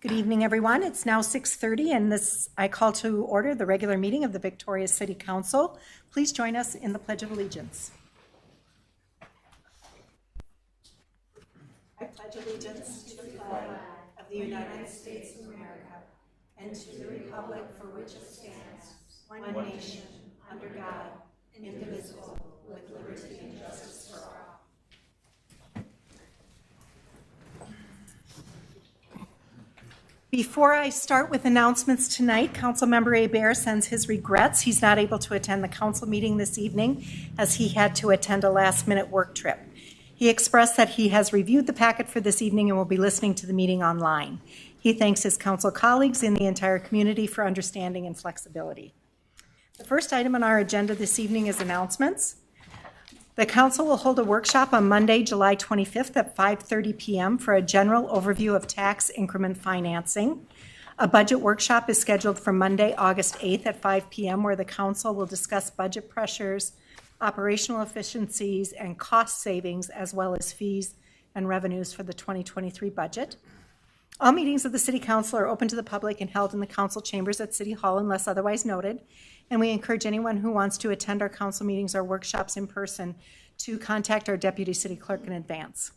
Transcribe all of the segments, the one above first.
Good evening, everyone. It's now 6:30, and I call to order the regular meeting of the Victoria City Council. Please join us in the Pledge of Allegiance. I pledge allegiance to the flag of the United States of America and to the republic for which it stands, one nation, under God, indivisible, with liberty and justice for all. Before I start with announcements tonight, Councilmember Hebert sends his regrets. He's not able to attend the council meeting this evening as he had to attend a last-minute work trip. He expressed that he has reviewed the packet for this evening and will be listening to the meeting online. He thanks his council colleagues and the entire community for understanding and flexibility. The first item on our agenda this evening is announcements. The council will hold a workshop on Monday, July 25th at 5:30 p.m. for a general overview of tax increment financing. A budget workshop is scheduled for Monday, August 8th at 5 p.m. where the council will discuss budget pressures, operational efficiencies, and cost savings, as well as fees and revenues for the 2023 budget. All meetings of the City Council are open to the public and held in the council chambers at City Hall unless otherwise noted. And we encourage anyone who wants to attend our council meetings or workshops in person to contact our Deputy City Clerk in advance.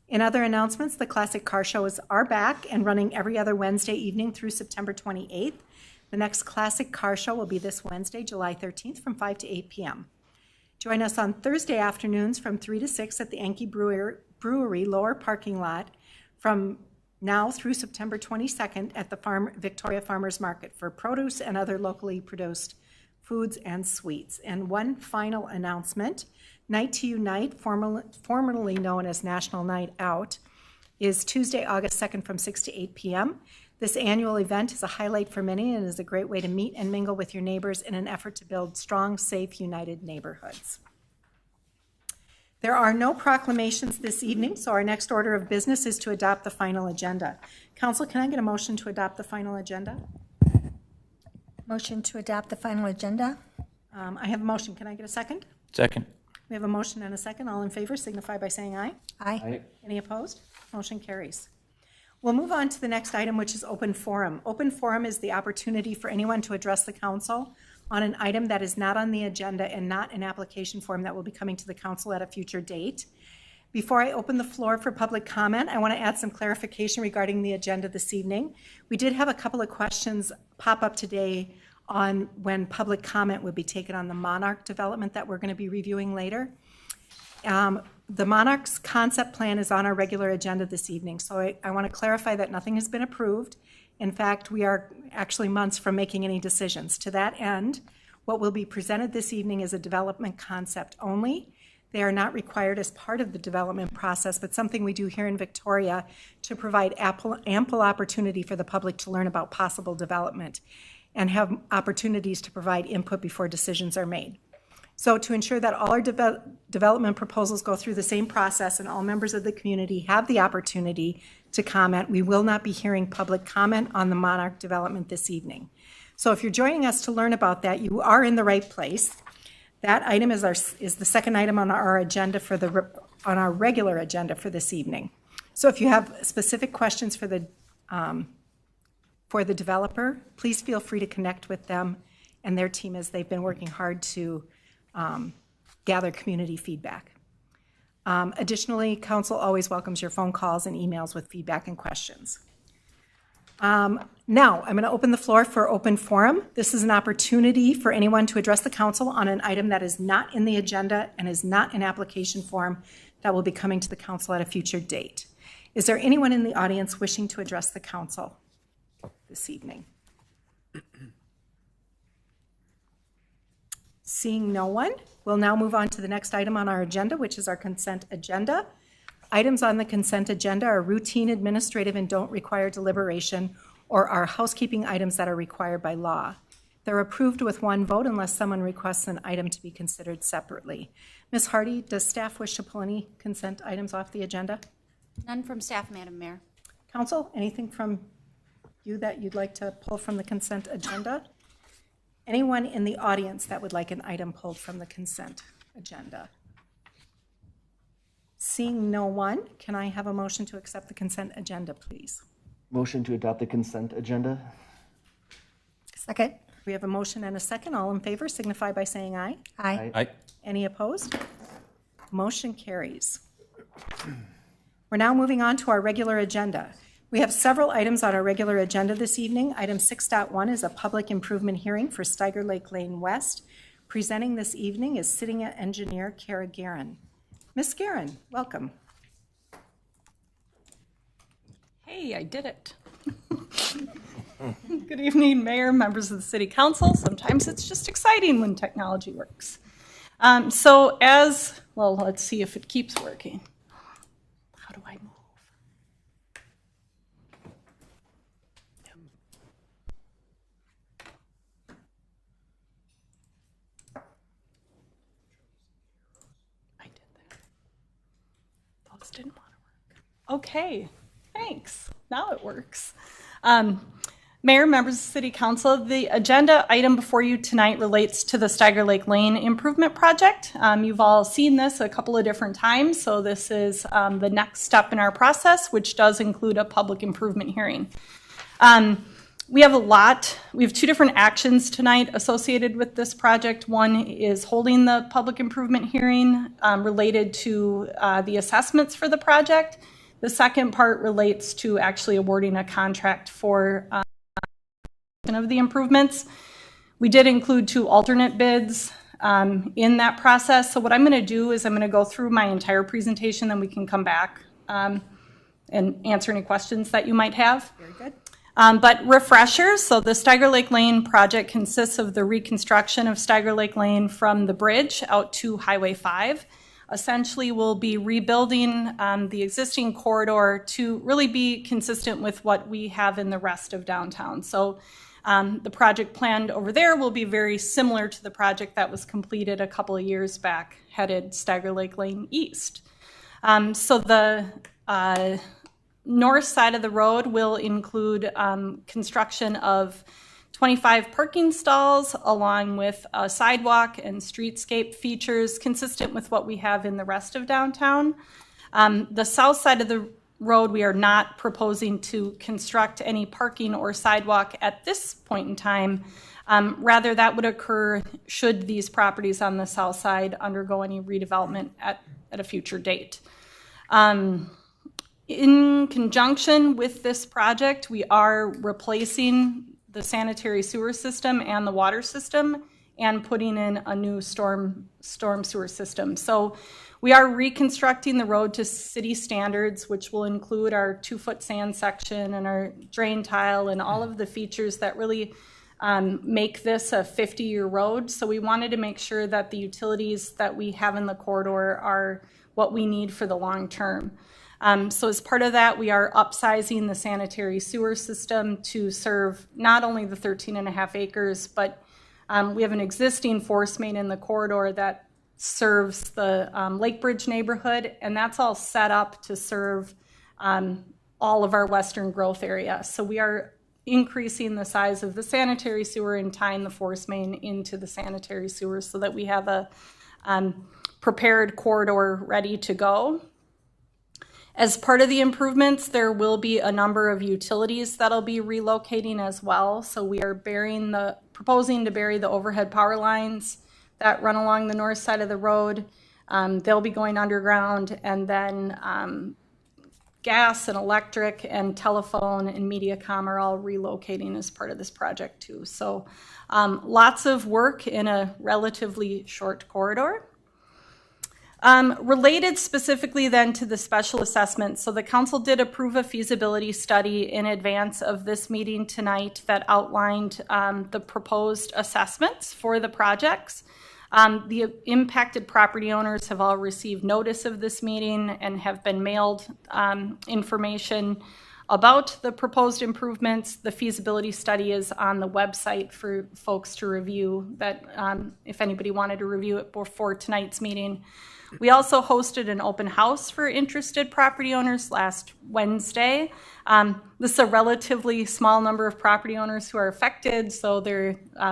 In other announcements, the Classic Car Shows are back and running every other Wednesday evening through September 28th. The next Classic Car Show will be this Wednesday, July 13th from 5 to 8 p.m. Join us on Thursday afternoons from 3 to 6 at the Yankee Brewery lower parking lot from now through September 22nd at the Victoria Farmers Market for produce and other locally produced foods and sweets. And one final announcement, Night to Unite, formerly known as National Night Out, is Tuesday, August 2nd from 6 to 8 p.m. This annual event is a highlight for many and is a great way to meet and mingle with your neighbors in an effort to build strong, safe, united neighborhoods. There are no proclamations this evening, so our next order of business is to adopt the final agenda. Council, can I get a motion to adopt the final agenda? Motion to adopt the final agenda. I have a motion. Can I get a second? Second. We have a motion and a second. All in favor signify by saying aye. Aye. Any opposed? Motion carries. We'll move on to the next item, which is open forum. Open forum is the opportunity for anyone to address the council on an item that is not on the agenda and not an application form that will be coming to the council at a future date. Before I open the floor for public comment, I want to add some clarification regarding the agenda this evening. We did have a couple of questions pop up today on when public comment would be taken on the Monarch development that we're going to be reviewing later. The Monarch's concept plan is on our regular agenda this evening, so I want to clarify that nothing has been approved. In fact, we are actually months from making any decisions. To that end, what will be presented this evening is a development concept only. They are not required as part of the development process, but something we do here in Victoria to provide ample opportunity for the public to learn about possible development and have opportunities to provide input before decisions are made. So to ensure that all our development proposals go through the same process and all members of the community have the opportunity to comment, we will not be hearing public comment on the Monarch development this evening. So if you're joining us to learn about that, you are in the right place. That item is the second item on our agenda on our regular agenda for this evening. So if you have specific questions for the developer, please feel free to connect with them and their team as they've been working hard to gather community feedback. Additionally, council always welcomes your phone calls and emails with feedback and questions. Now, I'm going to open the floor for open forum. This is an opportunity for anyone to address the council on an item that is not in the agenda and is not an application form that will be coming to the council at a future date. Is there anyone in the audience wishing to address the council this evening? Seeing no one, we'll now move on to the next item on our agenda, which is our consent agenda. Items on the consent agenda are routine, administrative, and don't require deliberation, or are housekeeping items that are required by law. They're approved with one vote unless someone requests an item to be considered separately. Ms. Hardy, does staff wish to pull any consent items off the agenda? None from staff, Madam Mayor. Council, anything from you that you'd like to pull from the consent agenda? Anyone in the audience that would like an item pulled from the consent agenda? Seeing no one, can I have a motion to accept the consent agenda, please? Motion to adopt the consent agenda. Second. We have a motion and a second. All in favor signify by saying aye. Aye. Aye. Any opposed? Motion carries. We're now moving on to our regular agenda. We have several items on our regular agenda this evening. Item 6.1 is a public improvement hearing for Stieger Lake Lane West. Presenting this evening is Sitting Engineer Kara Gannon. Ms. Gannon, welcome. Hey, I did it. Good evening, Mayor, members of the City Council. Sometimes it's just exciting when technology works. Let's see if it keeps working. How do I move? I did that. Those didn't want to work. Okay, thanks. Now it works. Mayor, members of the City Council, the agenda item before you tonight relates to the Stieger Lake Lane Improvement Project. You've all seen this a couple of different times, so this is the next step in our process, which does include a public improvement hearing. We have two different actions tonight associated with this project. One is holding the public improvement hearing related to the assessments for the project. The second part relates to actually awarding a contract for of the improvements. We did include 2 alternate bids in that process. So what I'm going to do is I'm going to go through my entire presentation, then we can come back and answer any questions that you might have. Very good. But refreshers, so the Stieger Lake Lane project consists of the reconstruction of Stieger Lake Lane from the bridge out to Highway 5. Essentially, we'll be rebuilding the existing corridor to really be consistent with what we have in the rest of downtown. So the project planned over there will be very similar to the project that was completed a couple of years back, headed Stieger Lake Lane East. So the north side of the road will include construction of 25 parking stalls along with a sidewalk and streetscape features consistent with what we have in the rest of downtown. The south side of the road, we are not proposing to construct any parking or sidewalk at this point in time. Rather, that would occur should these properties on the south side undergo any redevelopment at a future date. In conjunction with this project, we are replacing the sanitary sewer system and the water system and putting in a new storm sewer system. So we are reconstructing the road to city standards, which will include our 2-foot sand section and our drain tile and all of the features that really make this a 50-year road. So we wanted to make sure that the utilities that we have in the corridor are what we need for the long term. So as part of that, we are upsizing the sanitary sewer system to serve not only the 13.5 acres, but we have an existing force main in the corridor that serves the Lake Bridge neighborhood, and that's all set up to serve all of our western growth area. So we are increasing the size of the sanitary sewer and tying the force main into the sanitary sewer so that we have a prepared corridor ready to go. As part of the improvements, there will be a number of utilities that'll be relocating as well. So we are proposing to bury the overhead power lines that run along the north side of the road. They'll be going underground, and then gas and electric and telephone and MediaCom are all relocating as part of this project too. So lots of work in a relatively short corridor. Related specifically then to the special assessment, so the council did approve a feasibility study in advance of this meeting tonight that outlined the proposed assessments for the projects. The impacted property owners have all received notice of this meeting and have been mailed information about the proposed improvements. The feasibility study is on the website for folks to review, that if anybody wanted to review it before tonight's meeting. We also hosted an open house for interested property owners last Wednesday. This is a relatively small number of property owners who are affected, so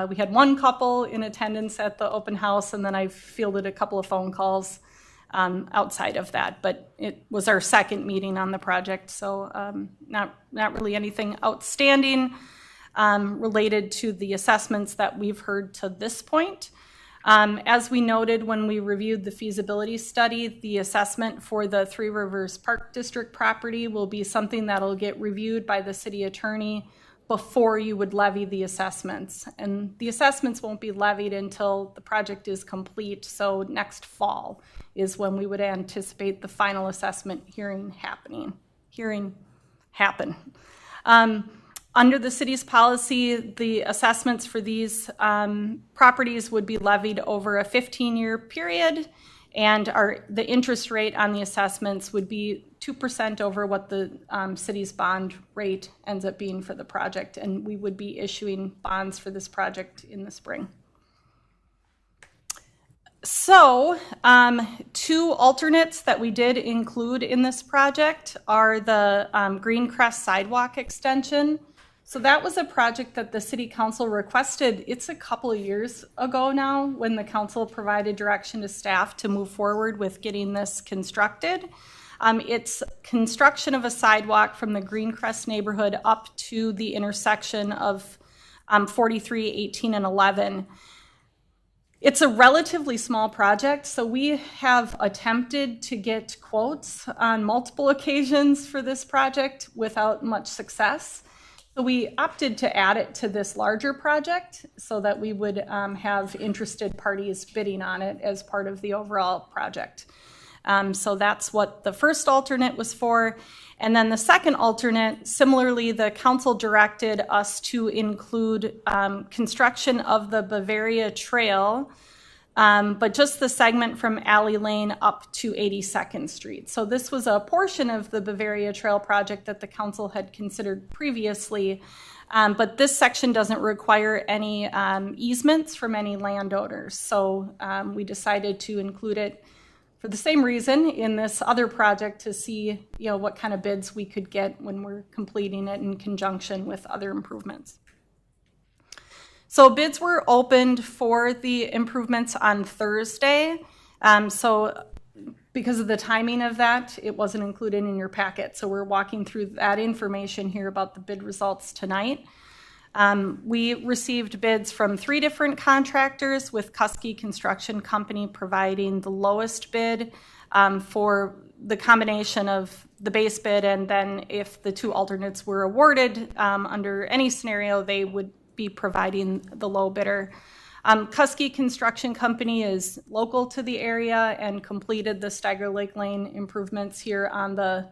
we had one couple in attendance at the open house, and then I fielded a couple of phone calls outside of that. But it was our second meeting on the project, so not really anything outstanding related to the assessments that we've heard to this point. As we noted when we reviewed the feasibility study, the assessment for the Three Rivers Park District property will be something that'll get reviewed by the city attorney before you would levy the assessments. And the assessments won't be levied until the project is complete, so next fall is when we would anticipate the final assessment hearing happen. Under the city's policy, the assessments for these properties would be levied over a 15-year period, and the interest rate on the assessments would be 2% over what the city's bond rate ends up being for the project, and we would be issuing bonds for this project in the spring. So, two alternates that we did include in this project are the Green Crest sidewalk extension. So that was a project that the City Council requested. It's a couple of years ago now when the council provided direction to staff to move forward with getting this constructed. It's construction of a sidewalk from the Green Crest neighborhood up to the intersection of 43, 18, and 11. It's a relatively small project, so we have attempted to get quotes on multiple occasions for this project without much success. So we opted to add it to this larger project so that we would have interested parties bidding on it as part of the overall project. So that's what the first alternate was for. And then the second alternate, similarly, the council directed us to include construction of the Bavaria Trail, but just the segment from Alley Lane up to 82nd Street. So this was a portion of the Bavaria Trail project that the council had considered previously, but this section doesn't require any easements from any landowners. So we decided to include it for the same reason in this other project to see, what kind of bids we could get when we're completing it in conjunction with other improvements. So bids were opened for the improvements on Thursday. So because of the timing of that, it wasn't included in your packet. So we're walking through that information here about the bid results tonight. We received bids from 3 different contractors, with Kuski Construction Company providing the lowest bid for the combination of the base bid, and then if the 2 alternates were awarded under any scenario, they would be providing the low bidder. Kuski Construction Company is local to the area and completed the Stieger Lake Lane improvements here on the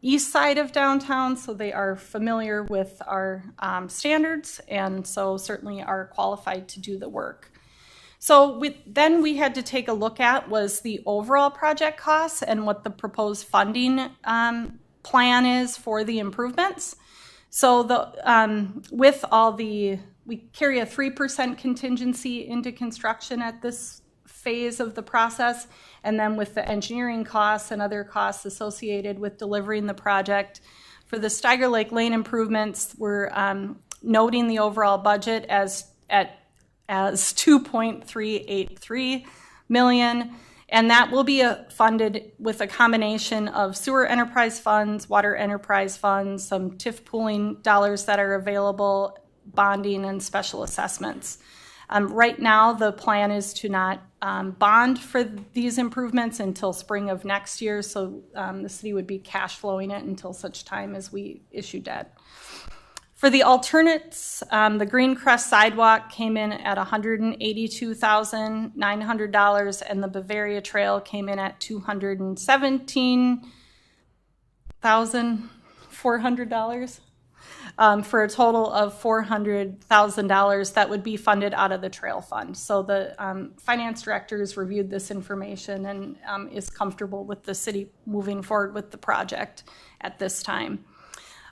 east side of downtown, so they are familiar with our standards, and so certainly are qualified to do the work. So then we had to take a look at was the overall project costs and what the proposed funding plan is for the improvements. So with all we carry a 3% contingency into construction at this phase of the process, and then with the engineering costs and other costs associated with delivering the project. For the Stieger Lake Lane improvements, we're noting the overall budget as $2.383 million. And that will be funded with a combination of sewer enterprise funds, water enterprise funds, some TIF pooling dollars that are available, bonding, and special assessments. Right now, the plan is to not bond for these improvements until spring of next year, so the city would be cash flowing it until such time as we issue debt. For the alternates, the Green Crest sidewalk came in at $182,900, and the Bavaria Trail came in at $217,400, for a total of $400,000 that would be funded out of the trail fund. So the finance directors reviewed this information and is comfortable with the city moving forward with the project at this time.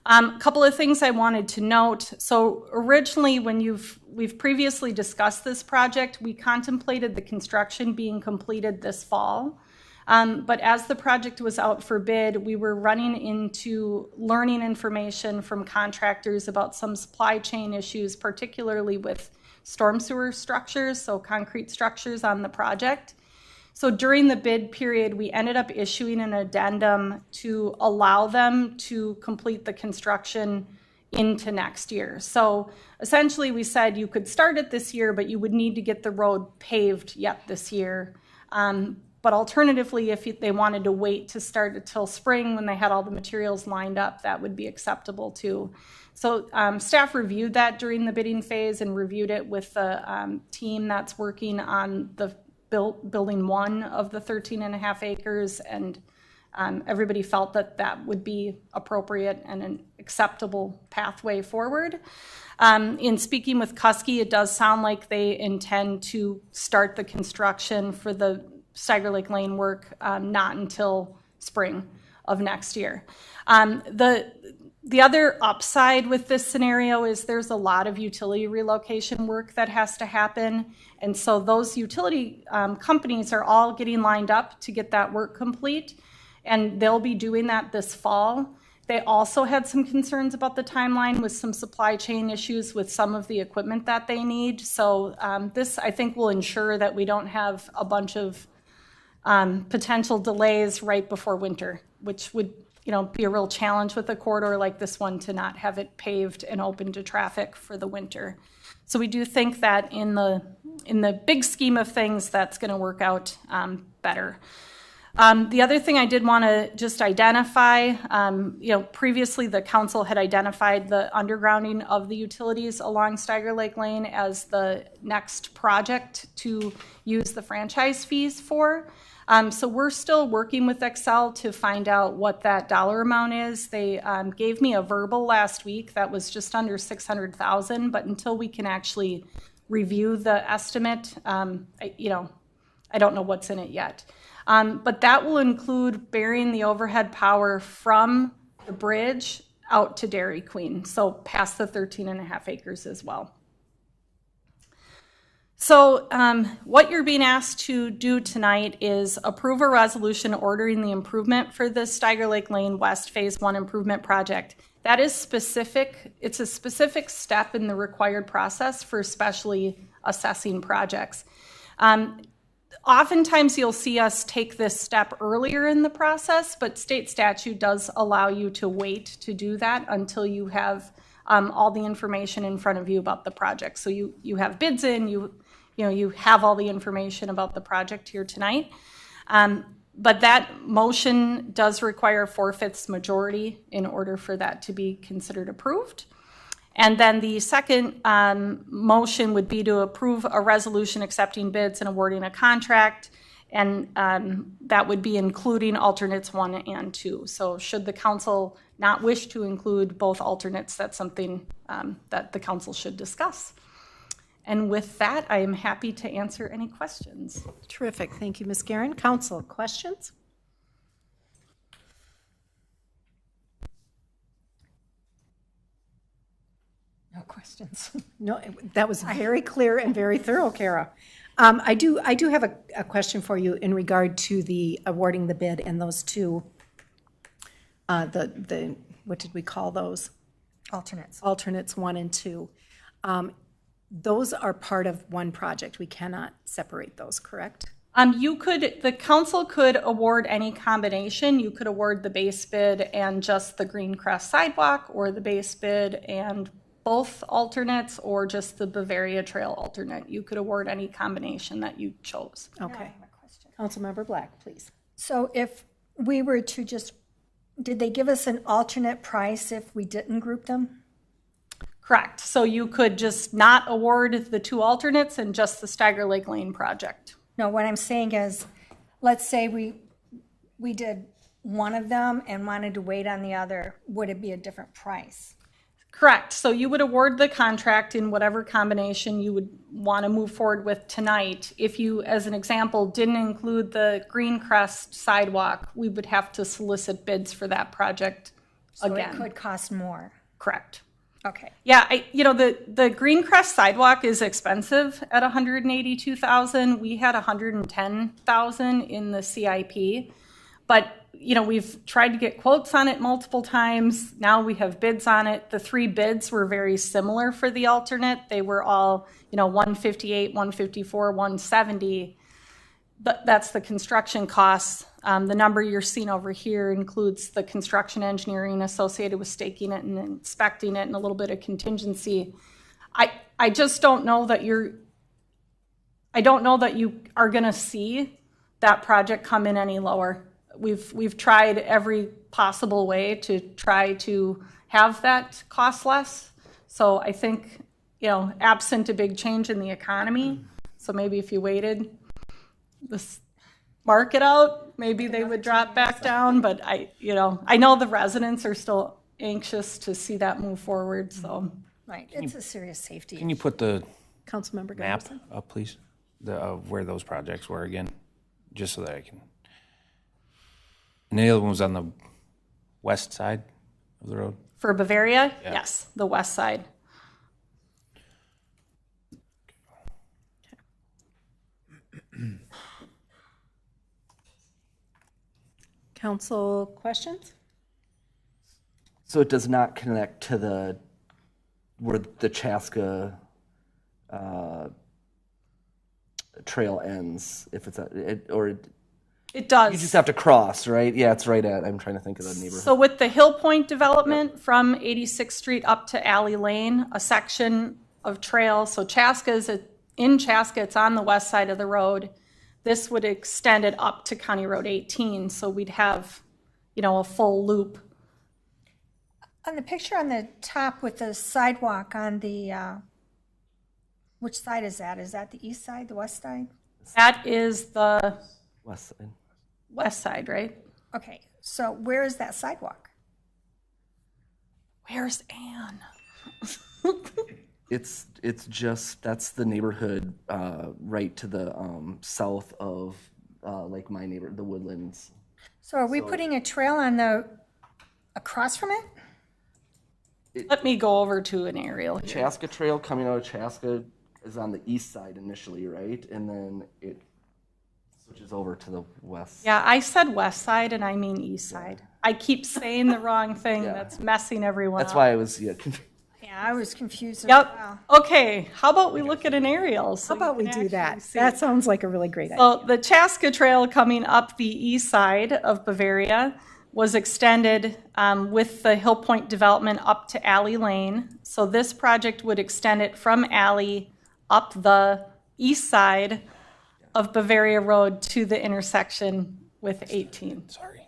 A couple of things I wanted to note. So originally, when we've previously discussed this project, we contemplated the construction being completed this fall. But as the project was out for bid, we were running into learning information from contractors about some supply chain issues, particularly with storm sewer structures, so concrete structures on the project. So during the bid period, we ended up issuing an addendum to allow them to complete the construction into next year. So essentially we said you could start it this year, but you would need to get the road paved yet this year. But alternatively, if they wanted to wait to start it till spring when they had all the materials lined up, that would be acceptable too. So staff reviewed that during the bidding phase and reviewed it with the team that's working on the building one of the 13.5 acres, and everybody felt that that would be appropriate and an acceptable pathway forward. In speaking with Kuski, it does sound like they intend to start the construction for the Stieger Lake Lane work not until spring of next year. The other upside with this scenario is there's a lot of utility relocation work that has to happen. And so those utility companies are all getting lined up to get that work complete. And they'll be doing that this fall. They also had some concerns about the timeline with some supply chain issues with some of the equipment that they need. So this, I think, will ensure that we don't have a bunch of potential delays right before winter, which would be a real challenge with a corridor like this one to not have it paved and open to traffic for the winter. So we do think that in the big scheme of things, that's going to work out better. The other thing I did want to just identify, previously the council had identified the undergrounding of the utilities along Stieger Lake Lane as the next project to use the franchise fees for. So we're still working with Excel to find out what that dollar amount is. They gave me a verbal last week that was just under $600,000, but until we can actually review the estimate, I don't know what's in it yet. But that will include burying the overhead power from the bridge out to Dairy Queen, so past the 13.5 acres as well. So what you're being asked to do tonight is approve a resolution ordering the improvement for the Stieger Lake Lane West Phase 1 improvement project. That is specific. It's a specific step in the required process for specially assessing projects. Oftentimes you'll see us take this step earlier in the process, but state statute does allow you to wait to do that until you have all the information in front of you about the project. So you have bids in, you have all the information about the project here tonight. But that motion does require 4/5 majority in order for that to be considered approved. And then the second motion would be to approve a resolution accepting bids and awarding a contract. And that would be including alternates 1 and 2. So should the council not wish to include both alternates, that's something that the council should discuss. And with that, I am happy to answer any questions. Terrific. Thank you, Ms. Guerin. Council, questions? No questions. No, that was very clear and very thorough, Kara. I do have a question for you in regard to the awarding the bid and those two, the what did we call those? Alternates. Alternates 1 and 2. Those are part of one project. We cannot separate those, correct? The council could award any combination. You could award the base bid and just the Green Crest sidewalk, or the base bid and both alternates, or just the Bavaria Trail alternate. You could award any combination that you chose. Okay. Councilmember Black, please. So if we were to did they give us an alternate price if we didn't group them? Correct. So you could just not award the 2 alternates and just the Stieger Lake Lane project. No, what I'm saying is, let's say we did one of them and wanted to wait on the other. Would it be a different price? Correct. So you would award the contract in whatever combination you would want to move forward with tonight. If you, as an example, didn't include the Green Crest sidewalk, we would have to solicit bids for that project again. So it could cost more. Correct. Okay. Yeah, the Green Crest sidewalk is expensive at $182,000. We had $110,000 in the CIP, but we've tried to get quotes on it multiple times. Now we have bids on it. The 3 bids were very similar for the alternate. They were all, 158, 154, 170. that's the construction costs. The number you're seeing over here includes the construction engineering associated with staking it and inspecting it and a little bit of contingency. I just don't know that I don't know that you are going to see that project come in any lower. We've tried every possible way to try to have that cost less. So I think, absent a big change in the economy, so maybe if you waited this market out, maybe they would drop back down. But I know the residents are still anxious to see that move forward. So Right, it's a serious safety Can you put the Councilmember map Gunderson? up, please? Of where those projects were again, just so that I can. And the other one was on the west side of the road? for Bavaria, Yeah. yes, the west side. Council questions? So it does not connect to where the Chaska trail ends, if it's It does. you just have to cross, right? Yeah, it's right at, I'm trying to think of the neighborhood. So with the Hill Point development from 86th Street up to Alley Lane, a section of trail, so in Chaska, it's on the west side of the road. This would extend it up to County Road 18, so we'd have, a full loop. On the picture on the top with the sidewalk on the, which side is that? Is that the east side, the west side? That is the West side. west side, right? Okay, so where is that sidewalk? Where's Ann? It's just, that's the neighborhood right to the south of like my neighbor, the Woodlands. So are we putting a trail across from it? Let me go over to an aerial here. Chaska Trail coming out of Chaska is on the east side initially, right? And then it switches over to the west. Yeah, I said west side and I mean east side. I keep saying the wrong thing. Yeah. That's messing everyone That's up. why I was, confused. Yeah, I was confused as Yep. well. Okay, how about we look at an aerial? How about we do that? That sounds like a really great idea. So the Chaska Trail coming up the east side of Bavaria was extended with the Hill Point development up to Alley Lane. So this project would extend it from Alley up the east side of Bavaria Road to the intersection with 18. Sorry,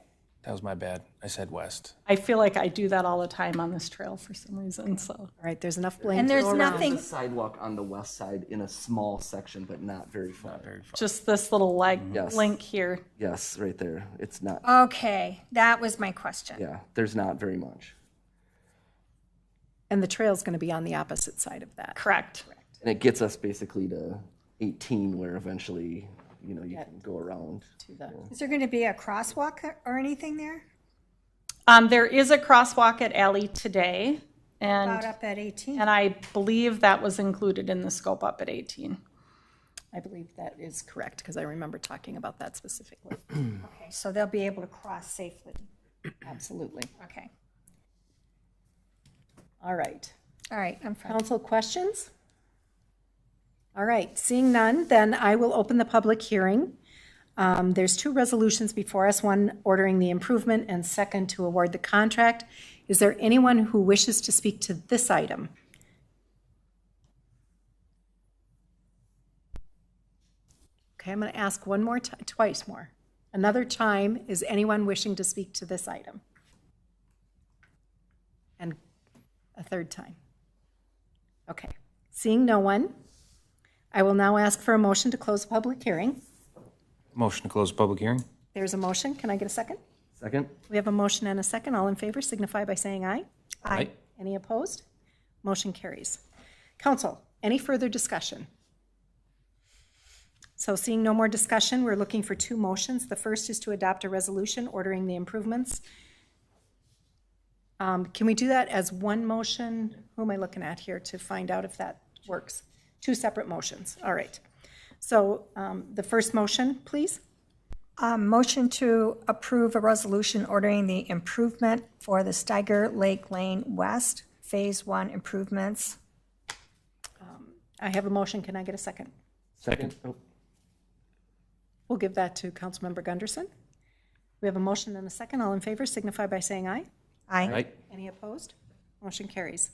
that was my bad. I said west. I feel like I do that all the time on this trail for some reason, so. All right, there's enough blame And to there's go around. nothing, There's a sidewalk on the west side in a small section, but not very far. Just this little Yes. link here. Yes, right there. It's not, okay, that was my question. yeah, there's not very much. And the trail's going to be on the opposite side of that. Correct. And it gets us basically to 18 where eventually, you can go around. To the, Is there going to be a crosswalk or anything there? There is a crosswalk at Alley today, About up at 18? and I believe that was included in the scope up at 18. I believe that is correct, because I remember talking about that specifically. Okay, so they'll be able to cross safely. Absolutely. Okay, All right. all right, I'm fine. Council questions? All right, seeing none, then I will open the public hearing. There's two resolutions before us, one ordering the improvement and second to award the contract. Is there anyone who wishes to speak to this item? Okay, I'm going to ask one more time, twice more. Another time, is anyone wishing to speak to this item? And a third time. Okay, seeing no one, I will now ask for a motion to close the public hearing. Motion to close the public hearing? There's a motion. Can I get a second? Second? We have a motion and a second. All in favor signify by saying aye. Aye. Any opposed? Motion carries. Council, any further discussion? So seeing no more discussion, we're looking for two motions. The first is to adopt a resolution ordering the improvements. Can we do that as one motion? Who am I looking at here to find out if that works? Two separate motions. All right. So the first motion, please. Motion to approve a resolution ordering the improvement for the Stieger Lake Lane West Phase 1 improvements. I have a motion. Can I get a second? Second? Oh, We'll give that to Councilmember Gunderson. We have a motion and a second. All in favor signify by saying aye. Aye. Any opposed? Motion carries.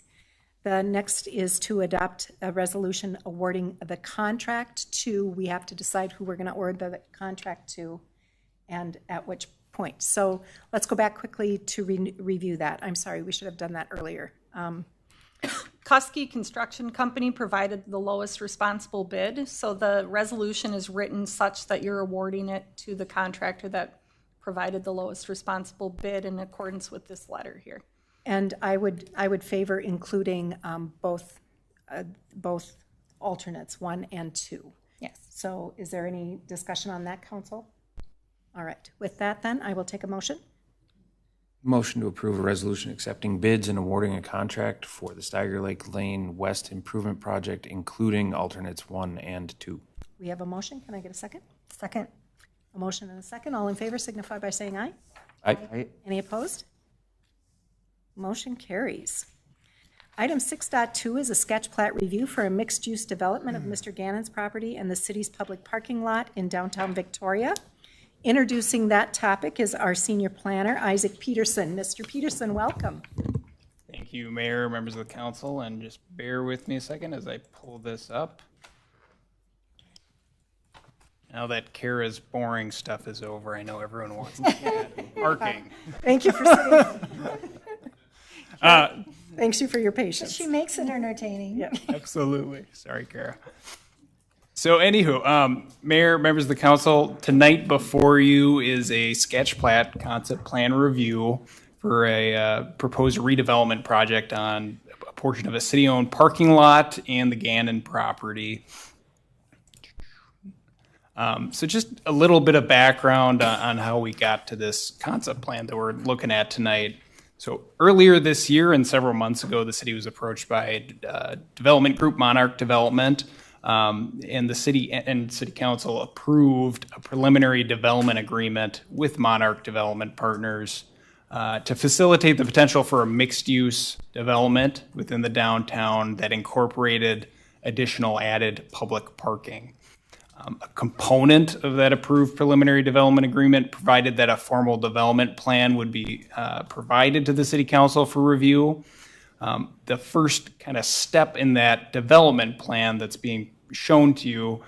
The next is to adopt a resolution awarding the contract to, we have to decide who we're going to award the contract to and at which point. So let's go back quickly to review that. I'm sorry, we should have done that earlier. Kuski Construction Company provided the lowest responsible bid, so the resolution is written such that you're awarding it to the contractor that provided the lowest responsible bid in accordance with this letter here. And I would favor including both alternates, 1 and 2. Yes. So is there any discussion on that, council? All right. With that, then, I will take a motion. Motion to approve a resolution accepting bids and awarding a contract for the Stieger Lake Lane West Improvement Project, including alternates 1 and 2. We have a motion. Can I get a second? Second. A motion and a second. All in favor signify by saying aye. Aye. Any opposed? Motion carries. Item 6.2 is a sketch plat review for a mixed-use development of Mr. Gannon's property and the city's public parking lot in downtown Victoria. Introducing that topic is our senior planner, Isaac Peterson. Mr. Peterson, welcome. Thank you, Mayor, members of the council, and just bear with me a second as I pull this up. Now that Kara's boring stuff is over, I know everyone wants to get parking. Thank you for saying Thanks you for your patience. She makes it entertaining. Yeah. Absolutely. Sorry, Kara. So anywho, Mayor, members of the council, tonight before you is a sketch plat concept plan review for a proposed redevelopment project on a portion of a city-owned parking lot and the Gannon property. So just a little bit of background on how we got to this concept plan that we're looking at tonight. So earlier this year and several months ago, the city was approached by development group Monarch Development, and the city and city council approved a preliminary development agreement with Monarch Development Partners to facilitate the potential for a mixed-use development within the downtown that incorporated additional added public parking. A component of that approved preliminary development agreement provided that a formal development plan would be provided to the city council for review. The first kind of step in that development plan that's being shown to you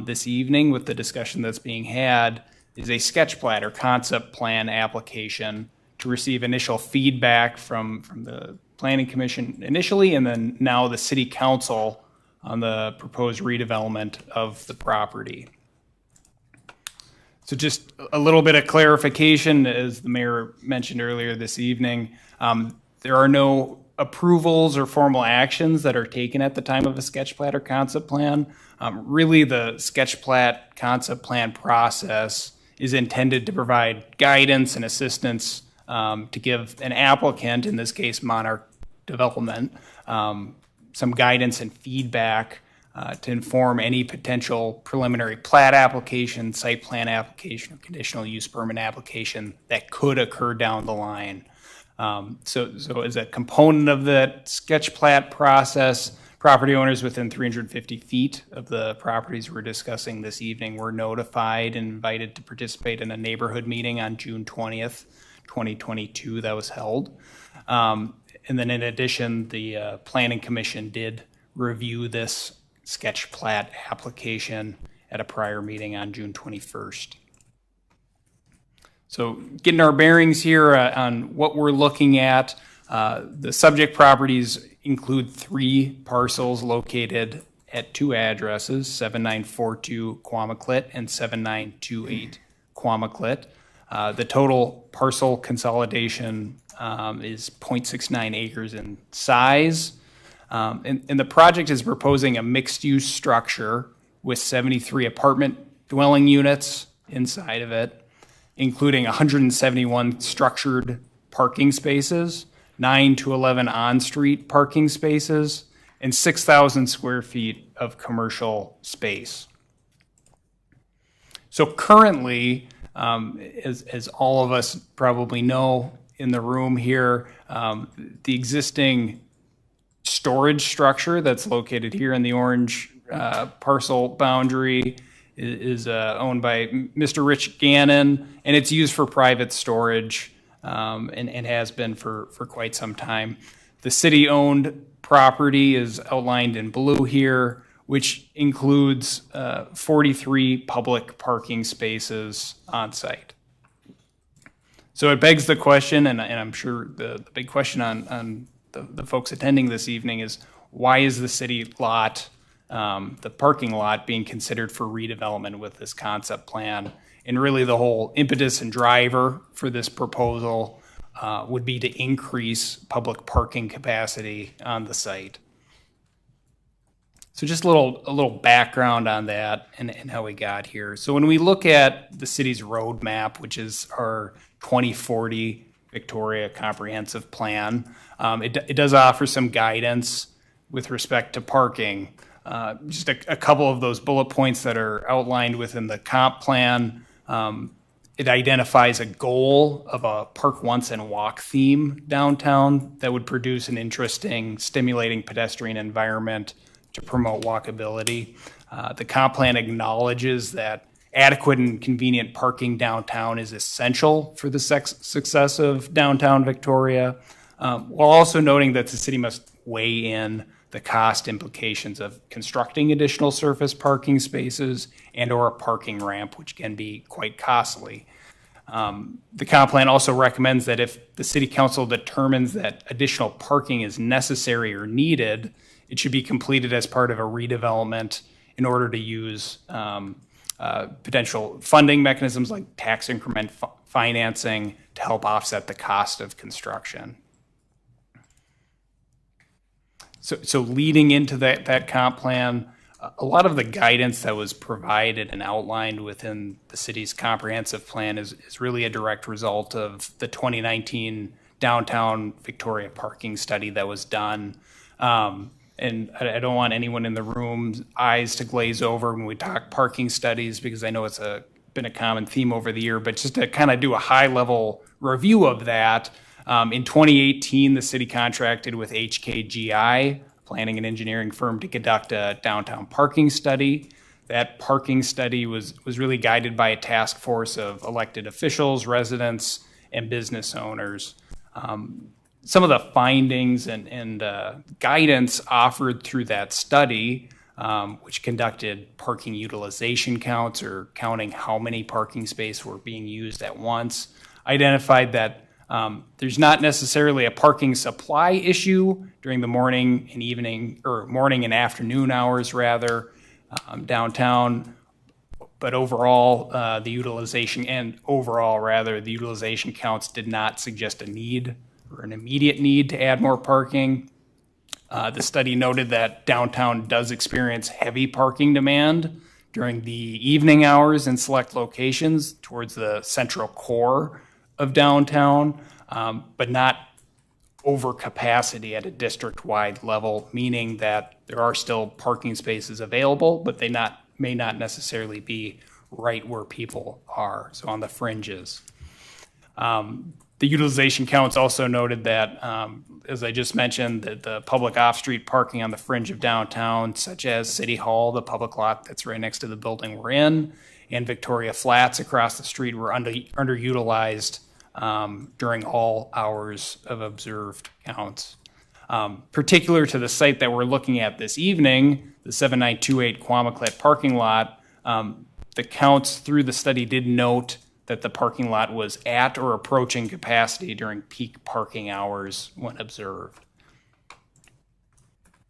this evening with the discussion that's being had is a sketch plat or concept plan application to receive initial feedback from the Planning Commission initially, and then now the city council on the proposed redevelopment of the property. So just a little bit of clarification, as the mayor mentioned earlier this evening, there are no approvals or formal actions that are taken at the time of a sketch plat or concept plan. Really, the sketch plat concept plan process is intended to provide guidance and assistance to give an applicant, in this case Monarch Development, some guidance and feedback to inform any potential preliminary plat application, site plan application, or conditional use permit application that could occur down the line. So as a component of that sketch plat process, property owners within 350 feet of the properties we're discussing this evening were notified and invited to participate in a neighborhood meeting on June 20th, 2022 that was held. And then in addition, the Planning Commission did review this sketch plat application at a prior meeting on June 21st. So getting our bearings here on what we're looking at, the subject properties include 3 parcels located at 2 addresses, 7942 Quamaclit and 7928 Quamaclit. The total parcel consolidation is 0.69 acres in size. And the project is proposing a mixed-use structure with 73 apartment dwelling units inside of it, including 171 structured parking spaces, 9 to 11 on-street parking spaces, and 6,000 square feet of commercial space. So currently, as all of us probably know in the room here, the existing storage structure that's located here in the orange parcel boundary is owned by Mr. Rich Gannon, and it's used for private storage and has been for quite some time. The city-owned property is outlined in blue here, which includes 43 public parking spaces on site. So it begs the question, and I'm sure the big question on the folks attending this evening is, why is the city lot, the parking lot, being considered for redevelopment with this concept plan? And really the whole impetus and driver for this proposal would be to increase public parking capacity on the site. So just a little background on that and how we got here. So when we look at the city's roadmap, which is our 2040 Victoria Comprehensive Plan, it does offer some guidance with respect to parking. Just a couple of those bullet points that are outlined within the comp plan. It identifies a goal of a park once and walk theme downtown that would produce an interesting, stimulating pedestrian environment to promote walkability. The comp plan acknowledges that adequate and convenient parking downtown is essential for the success of downtown Victoria, while also noting that the city must weigh in the cost implications of constructing additional surface parking spaces and or a parking ramp, which can be quite costly. The comp plan also recommends that if the city council determines that additional parking is necessary or needed, it should be completed as part of a redevelopment in order to use potential funding mechanisms like tax increment financing to help offset the cost of construction. So leading into that comp plan, a lot of the guidance that was provided and outlined within the city's comprehensive plan is really a direct result of the 2019 downtown Victoria parking study that was done. And I don't want anyone in the room's eyes to glaze over when we talk parking studies, because I know it's been a common theme over the year, but just to kind of do a high-level review of that, in 2018, the city contracted with HKGI, planning and engineering firm, to conduct a downtown parking study. That parking study was really guided by a task force of elected officials, residents, and business owners. Some of the findings and guidance offered through that study, which conducted parking utilization counts, or counting how many parking spaces were being used at once, identified that there's not necessarily a parking supply issue during the morning and evening, or morning and afternoon hours rather, downtown, but overall the utilization counts did not suggest a need or an immediate need to add more parking. The study noted that downtown does experience heavy parking demand during the evening hours in select locations towards the central core of downtown, but not over capacity at a district-wide level, meaning that there are still parking spaces available, but they may not necessarily be right where people are, so on the fringes. The utilization counts also noted that, as I just mentioned, that the public off-street parking on the fringe of downtown, such as City Hall, the public lot that's right next to the building we're in, and Victoria Flats across the street, were underutilized during all hours of observed counts. Particular to the site that we're looking at this evening, the 7928 Quamaclet parking lot, the counts through the study did note that the parking lot was at or approaching capacity during peak parking hours when observed.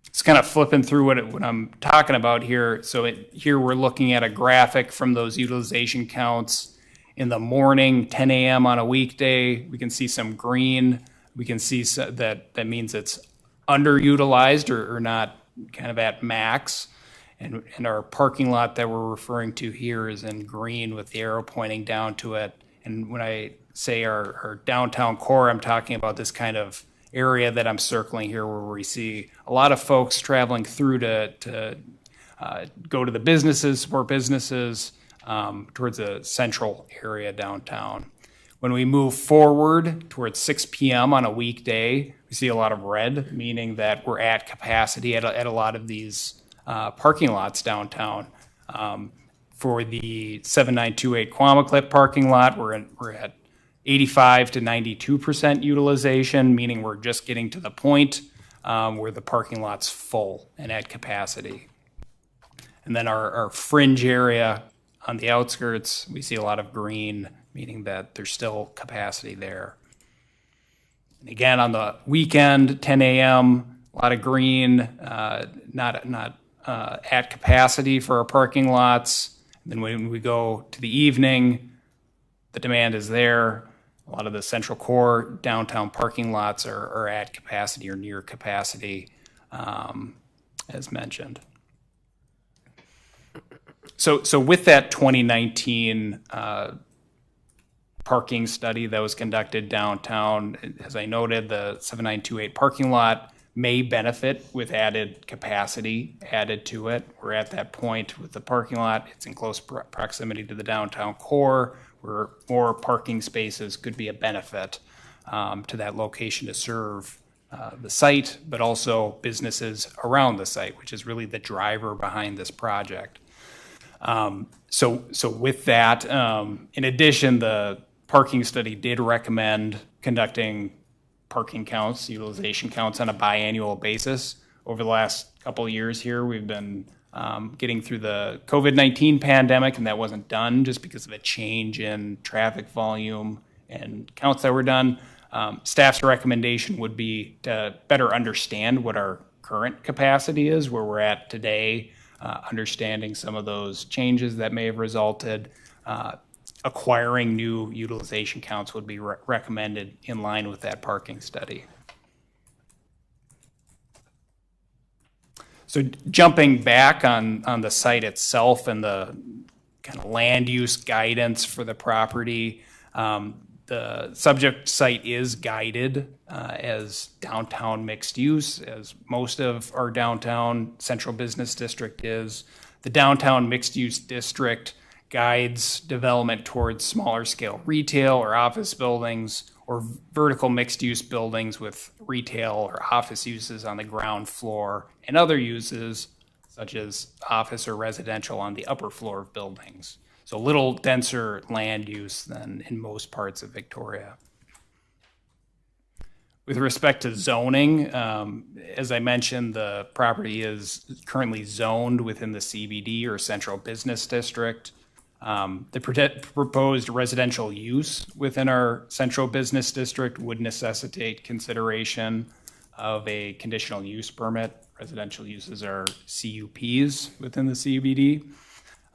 It's kind of flipping through what I'm talking about here. So here we're looking at a graphic from those utilization counts. In the morning, 10 a.m. on a weekday, we can see some green. We can see that means it's underutilized or not kind of at max. And our parking lot that we're referring to here is in green with the arrow pointing down to it. And when I say our downtown core, I'm talking about this kind of area that I'm circling here, where we see a lot of folks traveling through to go to the businesses, support businesses, towards a central area downtown. When we move forward towards 6 p.m. on a weekday, we see a lot of red, meaning that we're at capacity at a lot of these parking lots downtown. For the 7928 Quamaclip parking lot, we're at 85 to 92% utilization, meaning we're just getting to the point where the parking lot's full and at capacity. And then our fringe area on the outskirts, we see a lot of green, meaning that there's still capacity there. And again, on the weekend, 10 a.m., a lot of green, not at capacity for our parking lots. And then when we go to the evening, the demand is there. A lot of the central core downtown parking lots are at capacity or near capacity, as mentioned. So with that 2019 parking study that was conducted downtown, as I noted, the 7928 parking lot may benefit with added capacity added to it. We're at that point with the parking lot. It's in close proximity to the downtown core, where more parking spaces could be a benefit to that location to serve the site, but also businesses around the site, which is really the driver behind this project. So with that, in addition, the parking study did recommend conducting parking counts, utilization counts on a biannual basis. Over the last couple of years here, we've been getting through the COVID-19 pandemic, and that wasn't done just because of a change in traffic volume and counts that were done. Staff's recommendation would be to better understand what our current capacity is, where we're at today, understanding some of those changes that may have resulted. Acquiring new utilization counts would be recommended in line with that parking study. So jumping back on the site itself and the kind of land use guidance for the property, the subject site is guided as downtown mixed use, as most of our downtown central business district is. The downtown mixed use district guides development towards smaller scale retail or office buildings, or vertical mixed use buildings with retail or office uses on the ground floor, and other uses such as office or residential on the upper floor of buildings. So a little denser land use than in most parts of Victoria. With respect to zoning, as I mentioned, the property is currently zoned within the CBD or Central Business District. The proposed residential use within our Central Business District would necessitate consideration of a conditional use permit. Residential uses are CUPs within the CBD.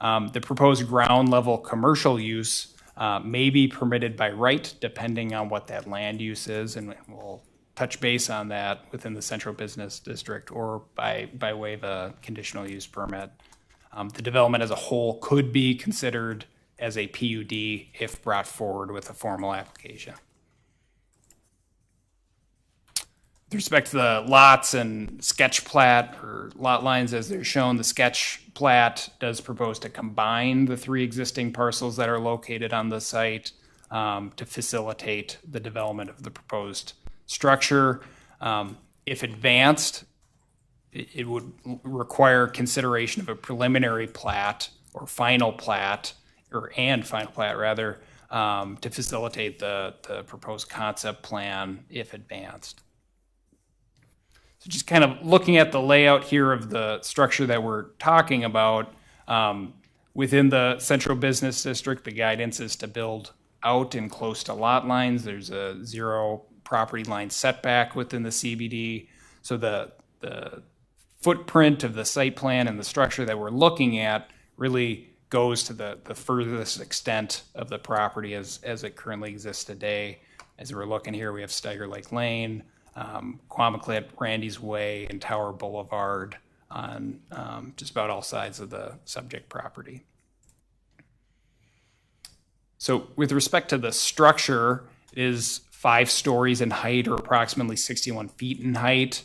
The proposed ground level commercial use may be permitted by right, depending on what that land use is, and we'll touch base on that within the Central Business District or by way of a conditional use permit. The development as a whole could be considered as a PUD if brought forward with a formal application. With respect to the lots and sketch plat or lot lines as they're shown, the sketch plat does propose to combine the three existing parcels that are located on the site to facilitate the development of the proposed structure. If advanced, it would require consideration of a preliminary plat or final plat, and final plat rather, to facilitate the proposed concept plan if advanced. So just kind of looking at the layout here of the structure that we're talking about, within the Central Business District, the guidance is to build out and close to lot lines. There's a 0 property line setback within the CBD. So the footprint of the site plan and the structure that we're looking at really goes to the furthest extent of the property as it currently exists today. As we're looking here, we have Stieger Lake Lane, Quamaclip, Randy's Way, and Tower Boulevard on just about all sides of the subject property. So with respect to the structure, it is 5 stories in height, or approximately 61 feet in height.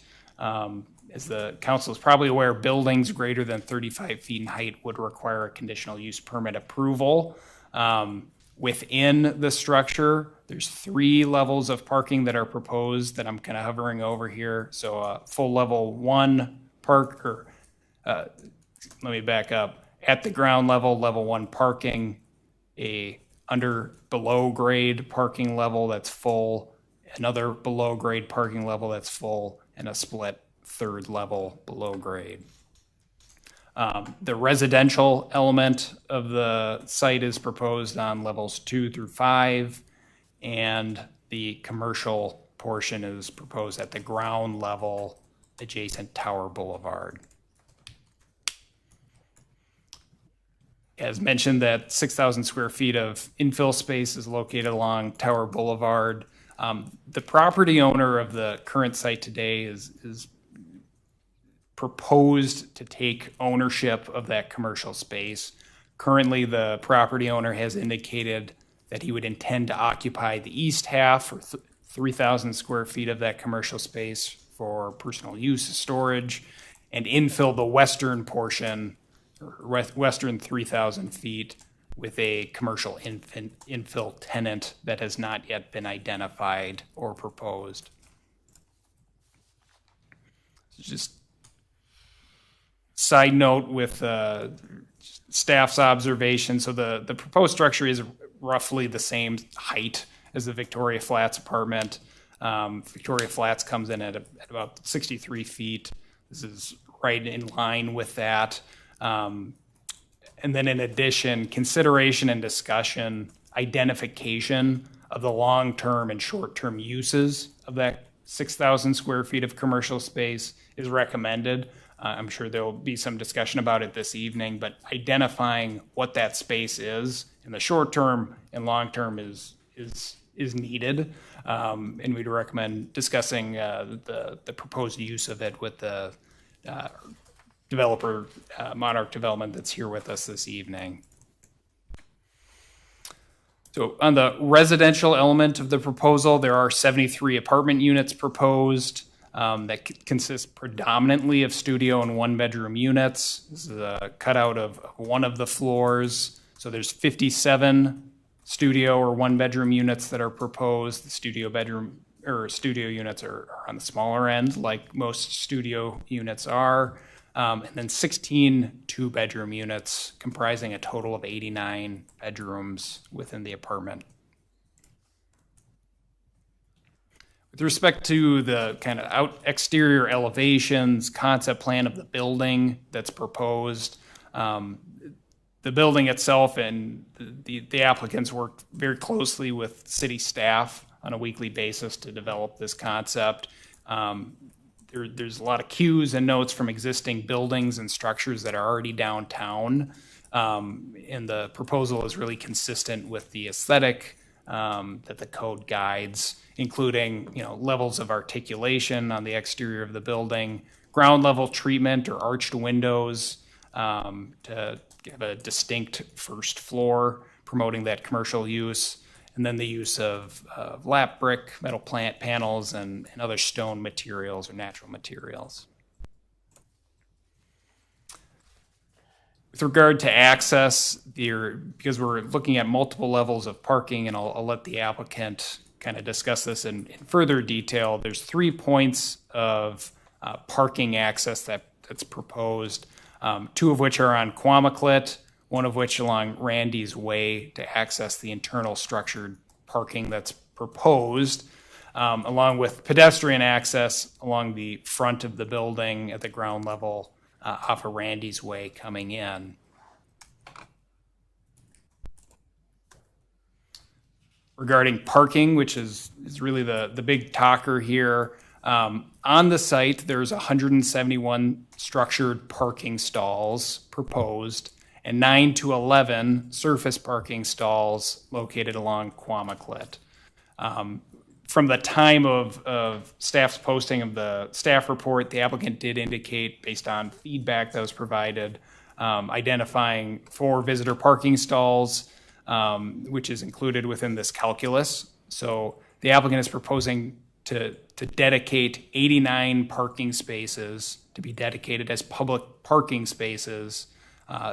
As the council is probably aware, buildings greater than 35 feet in height would require a conditional use permit approval. Within the structure, there's 3 levels of parking that are proposed that I'm kind of hovering over here. So full level 1 let me back up. at the ground level, level 1 parking, a below grade parking level that's full, another below grade parking level that's full, and a split third level below grade. The residential element of the site is proposed on levels 2 through 5, and the commercial portion is proposed at the ground level adjacent Tower Boulevard. As mentioned, that 6,000 square feet of infill space is located along Tower Boulevard. The property owner of the current site today is proposed to take ownership of that commercial space. Currently, the property owner has indicated that he would intend to occupy the east half, or 3,000 square feet of that commercial space, for personal use, storage, and infill the western portion, or western 3,000 feet, with a commercial infill tenant that has not yet been identified or proposed. Just side note with staff's observation, so the proposed structure is roughly the same height as the Victoria Flats apartment. Victoria Flats comes in at about 63 feet. This is right in line with that. And then in addition, consideration and discussion, identification of the long-term and short-term uses of that 6,000 square feet of commercial space is recommended. I'm sure there will be some discussion about it this evening, but identifying what that space is in the short term and long term is needed. And we'd recommend discussing the proposed use of it with the developer, Monarch Development, that's here with us this evening. So on the residential element of the proposal, there are 73 apartment units proposed that consist predominantly of studio and one-bedroom units. This is a cutout of one of the floors. So there's 57 studio or one-bedroom units that are proposed. The studio units are on the smaller end, like most studio units are. And then 16 two-bedroom units comprising a total of 89 bedrooms within the apartment. With respect to the kind of exterior elevations, concept plan of the building that's proposed, the building itself and the applicants worked very closely with city staff on a weekly basis to develop this concept. There's a lot of cues and notes from existing buildings and structures that are already downtown. And the proposal is really consistent with the aesthetic that the code guides, including levels of articulation on the exterior of the building, ground level treatment or arched windows to have a distinct first floor, promoting that commercial use, and then the use of lap brick, metal plant panels, and other stone materials or natural materials. With regard to access, because we're looking at multiple levels of parking, and I'll let the applicant kind of discuss this in further detail, there's 3 points of parking access that's proposed, 2 of which are on Quamaclet, 1 of which along Randy's Way to access the internal structured parking that's proposed, along with pedestrian access along the front of the building at the ground level off of Randy's Way coming in. Regarding parking, which is really the big talker here, on the site there's 171 structured parking stalls proposed and 9 to 11 surface parking stalls located along Quamaclet. From the time of staff's posting of the staff report, the applicant did indicate, based on feedback that was provided, identifying 4 visitor parking stalls, which is included within this calculus. So the applicant is proposing to dedicate 89 parking spaces to be dedicated as public parking spaces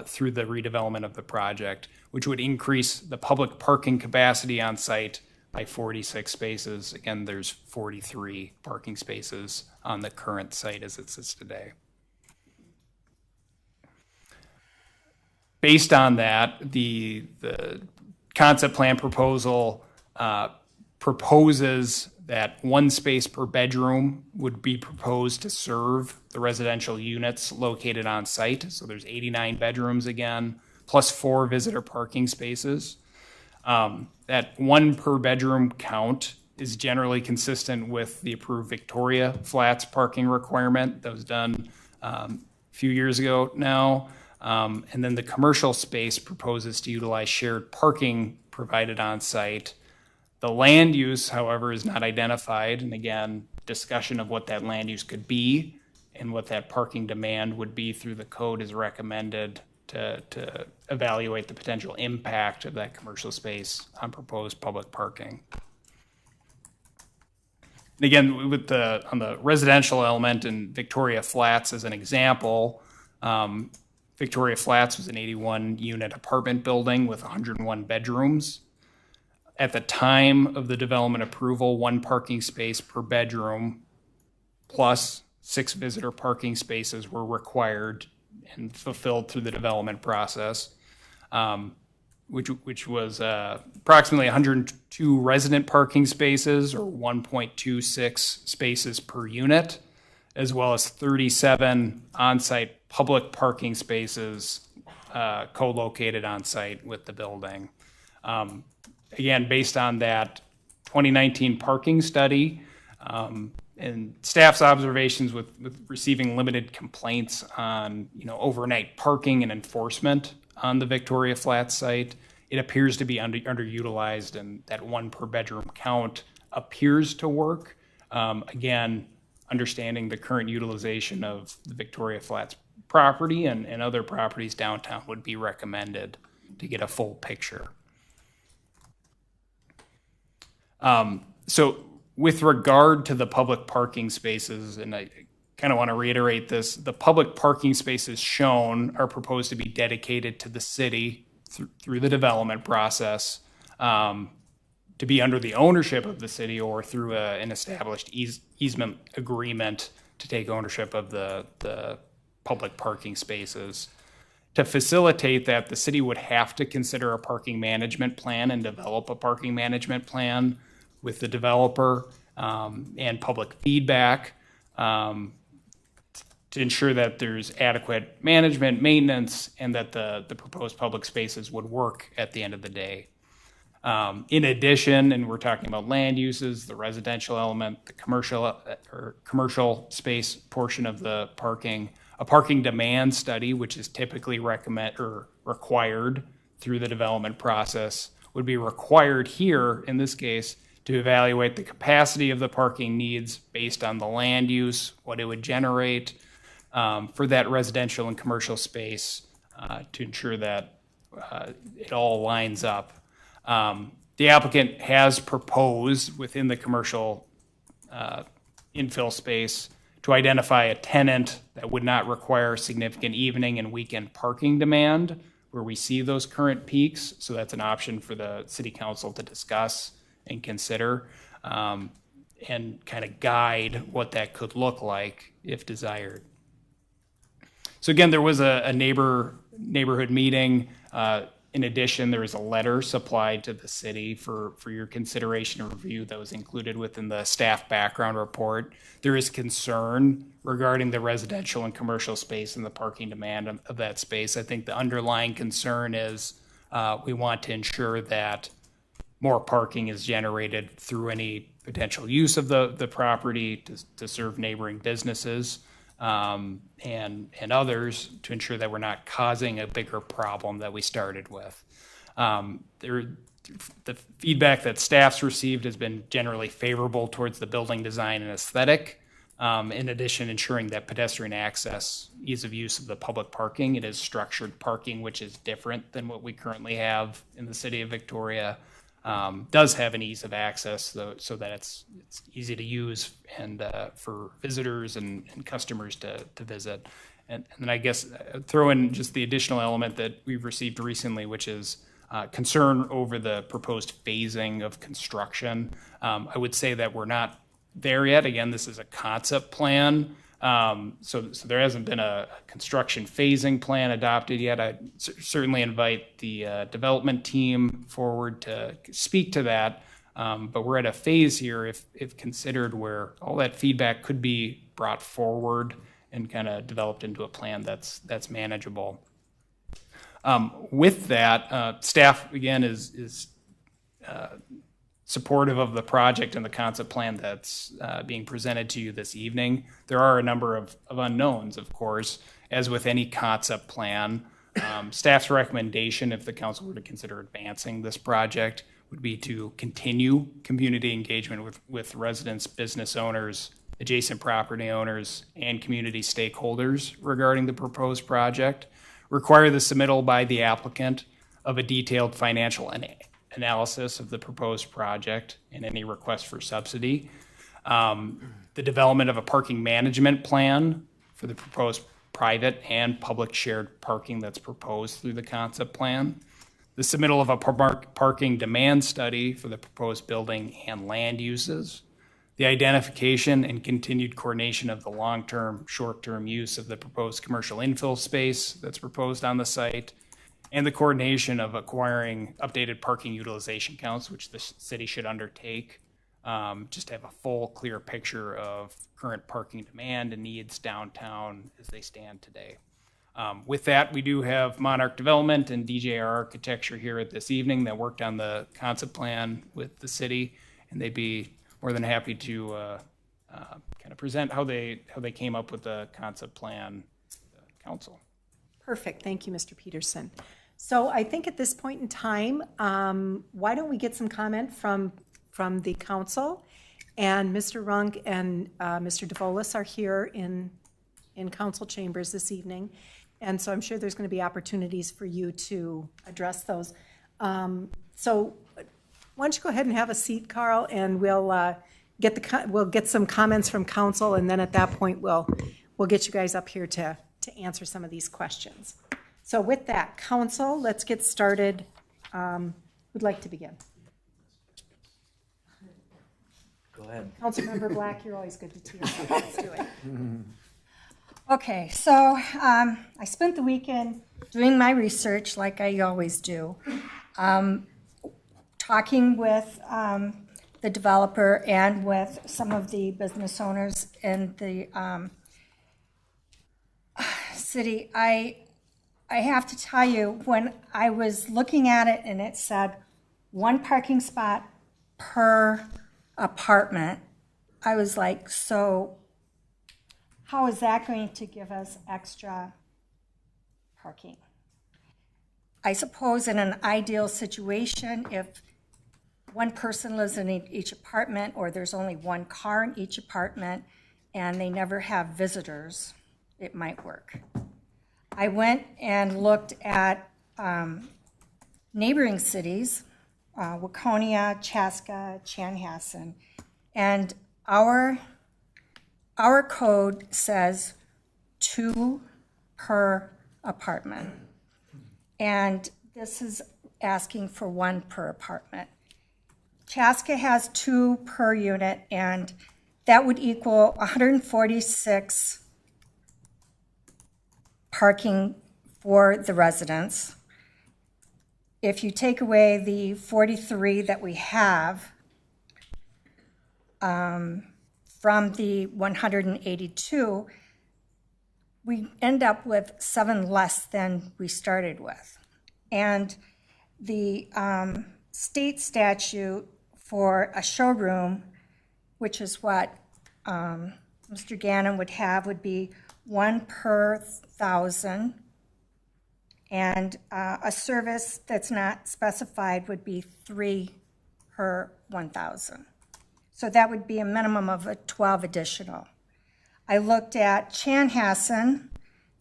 through the redevelopment of the project, which would increase the public parking capacity on site by 46 spaces. Again, there's 43 parking spaces on the current site as it sits today. Based on that, the concept plan proposal proposes that one space per bedroom would be proposed to serve the residential units located on site. So there's 89 bedrooms again, plus 4 visitor parking spaces. That 1 per bedroom count is generally consistent with the approved Victoria Flats parking requirement that was done a few years ago now. And then the commercial space proposes to utilize shared parking provided on site. The land use, however, is not identified. And again, discussion of what that land use could be and what that parking demand would be through the code is recommended to evaluate the potential impact of that commercial space on proposed public parking. And again, on the residential element in Victoria Flats as an example, Victoria Flats was an 81-unit apartment building with 101 bedrooms. At the time of the development approval, 1 parking space per bedroom plus 6 visitor parking spaces were required and fulfilled through the development process, which was approximately 102 resident parking spaces or 1.26 spaces per unit, as well as 37 on-site public parking spaces co-located on-site with the building. Again, based on that 2019 parking study and staff's observations with receiving limited complaints on overnight parking and enforcement on the Victoria Flats site, it appears to be underutilized, and that 1 per bedroom count appears to work. Again, understanding the current utilization of the Victoria Flats property and other properties downtown would be recommended to get a full picture. So with regard to the public parking spaces, and I kind of want to reiterate this, the public parking spaces shown are proposed to be dedicated to the city through the development process, to be under the ownership of the city or through an established easement agreement to take ownership of the public parking spaces. To facilitate that, the city would have to consider a parking management plan and develop a parking management plan with the developer and public feedback to ensure that there's adequate management, maintenance, and that the proposed public spaces would work at the end of the day. In addition, and we're talking about land uses, the residential element, the commercial space portion of the parking, a parking demand study, which is typically required through the development process, would be required here in this case to evaluate the capacity of the parking needs based on the land use, what it would generate for that residential and commercial space to ensure that it all lines up. The applicant has proposed within the commercial infill space to identify a tenant that would not require significant evening and weekend parking demand where we see those current peaks. So that's an option for the city council to discuss and consider and kind of guide what that could look like if desired. So again, there was a neighborhood meeting. In addition, there was a letter supplied to the city for your consideration and review that was included within the staff background report. There is concern regarding the residential and commercial space and the parking demand of that space. I think the underlying concern is we want to ensure that more parking is generated through any potential use of the property to serve neighboring businesses and others to ensure that we're not causing a bigger problem that we started with. The feedback that staff's received has been generally favorable towards the building design and aesthetic. In addition, ensuring that pedestrian access, ease of use of the public parking, it is structured parking, which is different than what we currently have in the city of Victoria. Does have an ease of access so that it's easy to use and for visitors and customers to visit. And then I guess throw in just the additional element that we've received recently, which is concern over the proposed phasing of construction. I would say that we're not there yet. Again, this is a concept plan. So there hasn't been a construction phasing plan adopted yet. I certainly invite the development team forward to speak to that. But we're at a phase here, if considered, where all that feedback could be brought forward and kind of developed into a plan that's manageable. With that, staff again is supportive of the project and the concept plan that's being presented to you this evening. There are a number of unknowns, of course, as with any concept plan. Staff's recommendation, if the council were to consider advancing this project, would be to continue community engagement with residents, business owners, adjacent property owners, and community stakeholders regarding the proposed project. Require the submittal by the applicant of a detailed financial analysis of the proposed project and any request for subsidy. The development of a parking management plan for the proposed private and public shared parking that's proposed through the concept plan. The submittal of a parking demand study for the proposed building and land uses. The identification and continued coordination of the long-term, short-term use of the proposed commercial infill space that's proposed on the site, and the coordination of acquiring updated parking utilization counts, which the city should undertake, just to have a full, clear picture of current parking demand and needs downtown as they stand today. With that, we do have Monarch Development and DJR Architecture here at this evening that worked on the concept plan with the city, and they'd be more than happy to kind of present how they came up with the concept plan to the council. Perfect. Thank you, Mr. Peterson. So I think at this point in time, why don't we get some comment from the council? And Mr. Runk and Mr. DeVolis are here in council chambers this evening. And so I'm sure there's going to be opportunities for you to address those. So why don't you go ahead and have a seat, Carl, and we'll get some comments from council, and then at that point we'll get you guys up here to answer some of these questions. So with that, council, let's get started. Who'd like to begin? Go ahead. Councilmember Black, you're always good to tee us up. Let's do it. Okay, so I spent the weekend doing my research like I always do, talking with the developer and with some of the business owners in the city. I have to tell you, when I was looking at it and it said one parking spot per apartment, I was like, so how is that going to give us extra parking? I suppose in an ideal situation, if one person lives in each apartment, or there's only one car in each apartment and they never have visitors, it might work. I went and looked at neighboring cities, Waconia, Chaska, Chanhassen, and our code says 2 per apartment, and this is asking for 1 per apartment. Chaska has 2 per unit, and that would equal 146 parking for the residents. If you take away the 43 that we have from the 182, we end up with 7 less than we started with. And the state statute for a showroom, which is what Mr. Gannon would have, would be 1 per 1,000. And a service that's not specified would be 3 per 1,000. So that would be a minimum of 12 additional. I looked at Chanhassen.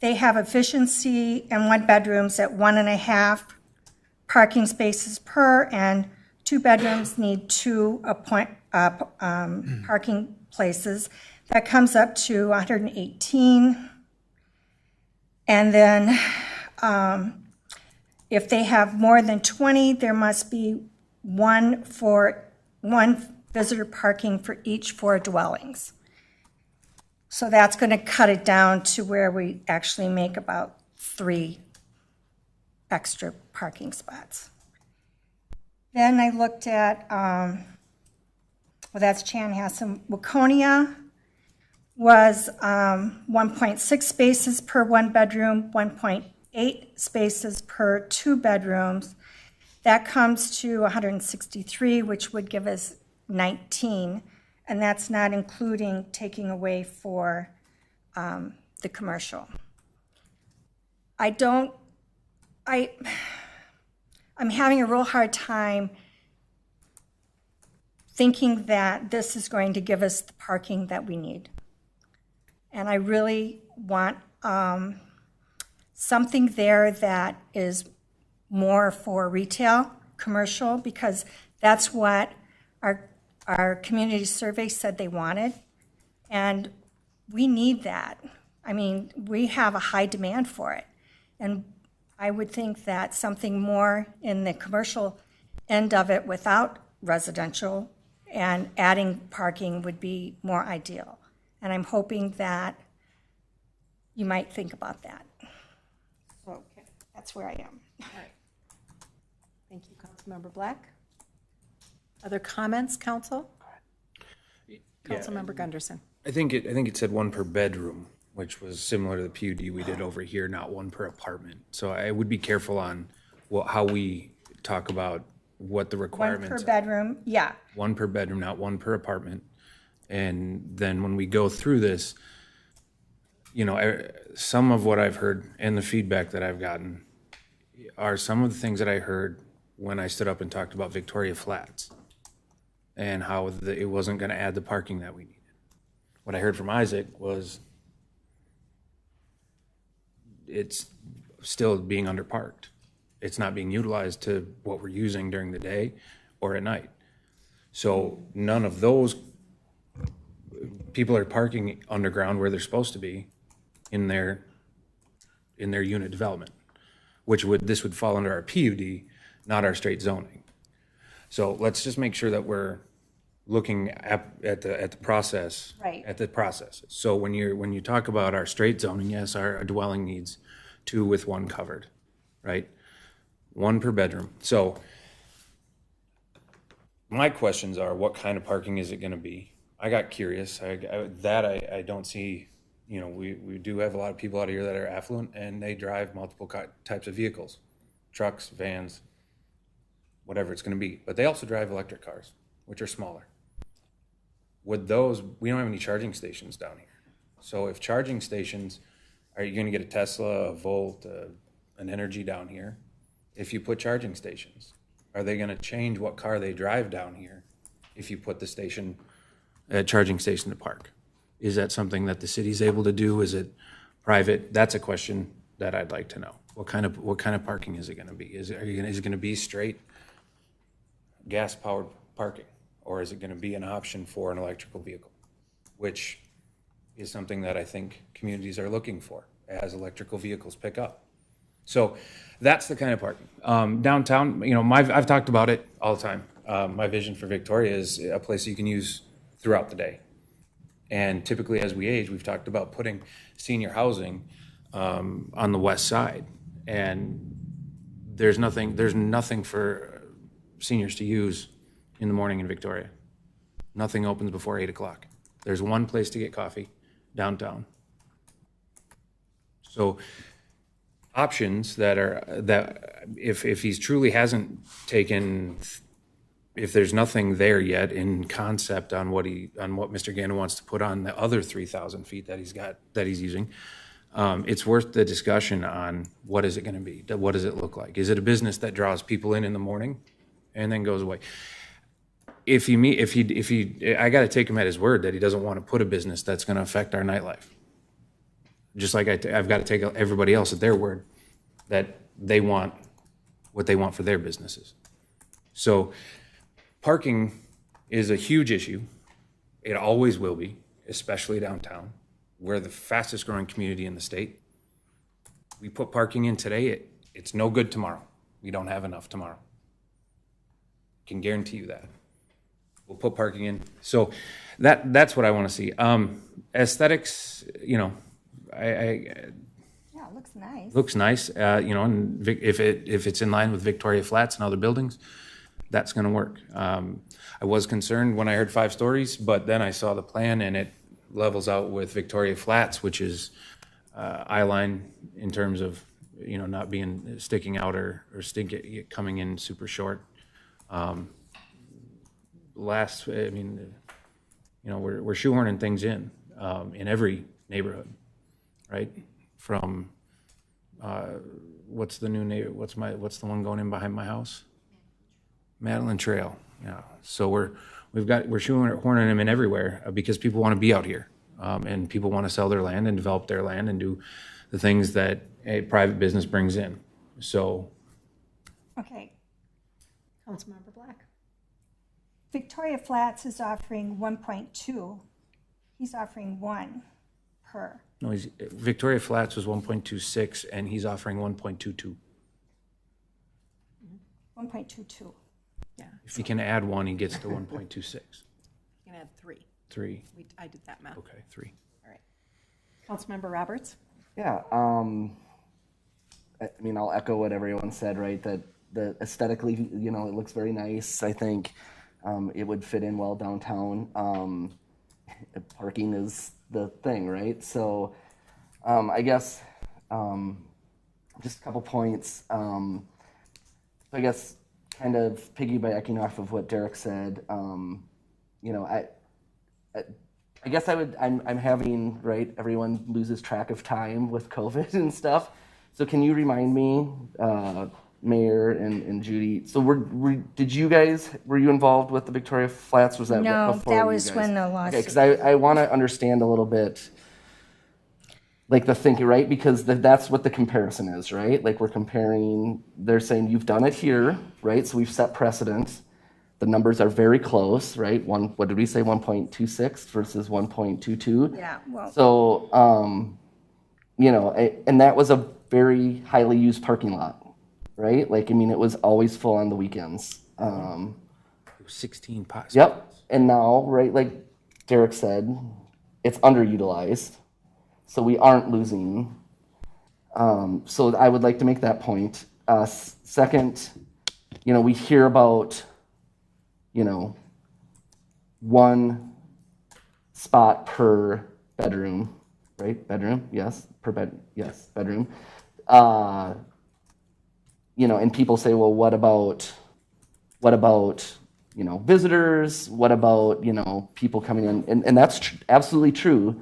They have efficiency and 1 bedrooms at 1.5 parking spaces per, and 2 bedrooms need 2 parking places. That comes up to 118. And then if they have more than 20, there must be one visitor parking for each 4 dwellings. So that's going to cut it down to where we actually make about 3 extra parking spots. Then I looked at, well, that's Chanhassen. Waconia was 1.6 spaces per 1 bedroom, 1.8 spaces per 2 bedrooms. That comes to 163, which would give us 19, and that's not including taking away for the commercial. I'm having a real hard time thinking that this is going to give us the parking that we need. And I really want something there that is more for retail, commercial, because that's what our community survey said they wanted. And we need that. I mean, we have a high demand for it. And I would think that something more in the commercial end of it without residential and adding parking would be more ideal. And I'm hoping that you might think about that. Okay, that's where I am. Thank you, Councilmember Black. Other comments, council? Councilmember Gunderson. I think it said 1 per bedroom, which was similar to the PUD we did over here, not 1 per apartment. So I would be careful on how we talk about what the 1 requirements per bedroom, yeah. are. 1 per bedroom, not 1 per apartment. And then when we go through this, you know, some of what I've heard and the feedback that I've gotten are some of the things that I heard when I stood up and talked about Victoria Flats and how it wasn't going to add the parking that we needed. What I heard from Isaac was it's still being underparked. It's not being utilized to what we're using during the day or at night. So none of those people are parking underground where they're supposed to be in their unit development, this would fall under our PUD, not our straight zoning. So let's just make sure that we're looking at the process. Right. At the process. So when you talk about our straight zoning, yes, our dwelling needs 2 with 1 covered, right? 1 per bedroom. So my questions are, what kind of parking is it going to be? I got curious. I don't see. You know, we do have a lot of people out here that are affluent and they drive multiple types of vehicles, trucks, vans, whatever it's going to be. But they also drive electric cars, which are smaller. With those, we don't have any charging stations down here. So if charging stations, are you going to get a Tesla, a Volt, an Energy down here? If you put charging stations, are they going to change what car they drive down here if you put the charging station to park? Is that something that the city's able to do? Is it private? That's a question that I'd like to know. What kind of parking is it going to be? Is it going to be straight gas-powered parking, or is it going to be an option for an electrical vehicle, which is something that I think communities are looking for as electrical vehicles pick up. So that's the kind of parking. Downtown, you know, I've talked about it all the time. My vision for Victoria is a place you can use throughout the day. And typically, as we age, we've talked about putting senior housing on the west side, and there's nothing for seniors to use in the morning in Victoria. Nothing opens before 8 o'clock. There's one place to get coffee downtown. So options that if he's truly hasn't taken. If there's nothing there yet in concept on what Mr. Gannon wants to put on the other 3,000 feet that he's using, it's worth the discussion on what is it going to be? What does it look like? Is it a business that draws people in the morning and then goes away? I got to take him at his word that he doesn't want to put a business that's going to affect our nightlife. Just like I've got to take everybody else at their word that they want what they want for their businesses. So parking is a huge issue. It always will be, especially downtown. We're the fastest growing community in the state. We put parking in today, it's no good tomorrow. We don't have enough tomorrow. Can guarantee you that. we'll put parking in. So that's what I want to see. Aesthetics, you know, Yeah, it looks nice. looks nice, you know, and if it's in line with Victoria Flats and other buildings, that's going to work. I was concerned when I heard 5 stories, but then I saw the plan and it levels out with Victoria Flats, which is eye line in terms of, you know, not being sticking out or coming in super short. I mean, you know, we're shoehorning things in every neighborhood, right? From what's the new neighbor? What's the one going in behind my house? Madeline Trail. Yeah. So we're shoehorning them in everywhere because people want to be out here, and people want to sell their land and develop their land and do the things that a private business brings in. So. Okay, Councilmember Black. Victoria Flats is offering 1.2. He's offering 1 per. No, Victoria Flats was 1.26 and he's offering 1.22. 1.22. Yeah, If he can add 1, he gets to 1.26. you can add 3. 3. I did that math. Okay, 3. All right. Councilmember Roberts. Yeah, I mean, I'll echo what everyone said, right? That the aesthetically, you know, it looks very nice. I think it would fit in well downtown. Parking is the thing, right? So I guess just a couple points. I guess kind of piggybacking off of what Derek said, you know, I guess I'm having, right, everyone loses track of time with COVID and stuff. So can you remind me, Mayor and Judy, so were you involved with the Victoria Flats? Was that No, before that you was guys? when the lawsuit. Okay, because I want to understand a little bit, like the thinking, right? Because that's what the comparison is, right? Like we're comparing, they're saying you've done it here, right? So we've set precedent. The numbers are very close, right? What did we say, 1.26 versus 1.22? Yeah, well. So, you know, and that was a very highly used parking lot, right? Like, I mean, it was always full on the weekends. 16 spots. Yep. And now, right, like Derek said, it's underutilized. So we aren't losing. So I would like to make that point. Second, you know, we hear about, you know, 1 spot per bedroom, right? Bedroom, yes, per bed, yes, bedroom. You know, and people say, well, what about, you know, visitors? What about, you know, people coming in? And that's absolutely true.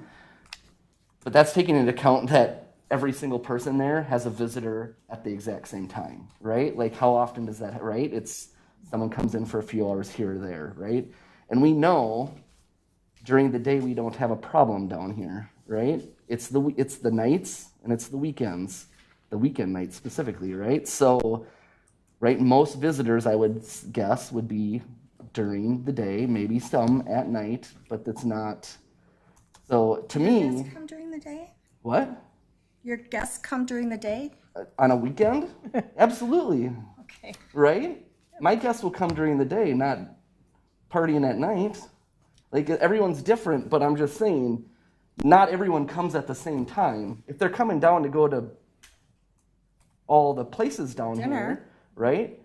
But that's taking into account that every single person there has a visitor at the exact same time, right? Like how often does that, right? It's someone comes in for a few hours here or there, right? And we know during the day we don't have a problem down here, right? It's the nights and it's the weekends, the weekend nights specifically, right? So, right, most visitors I would guess would be during the day, maybe some at night, but that's not. So to Your me, guests come during the day? what? Your guests come during the day? On a weekend? Absolutely, Okay. right? My guests will come during the day, not partying at night. Like everyone's different, but I'm just saying, not everyone comes at the same time. If they're coming down to go to all the places down Dinner. here, right?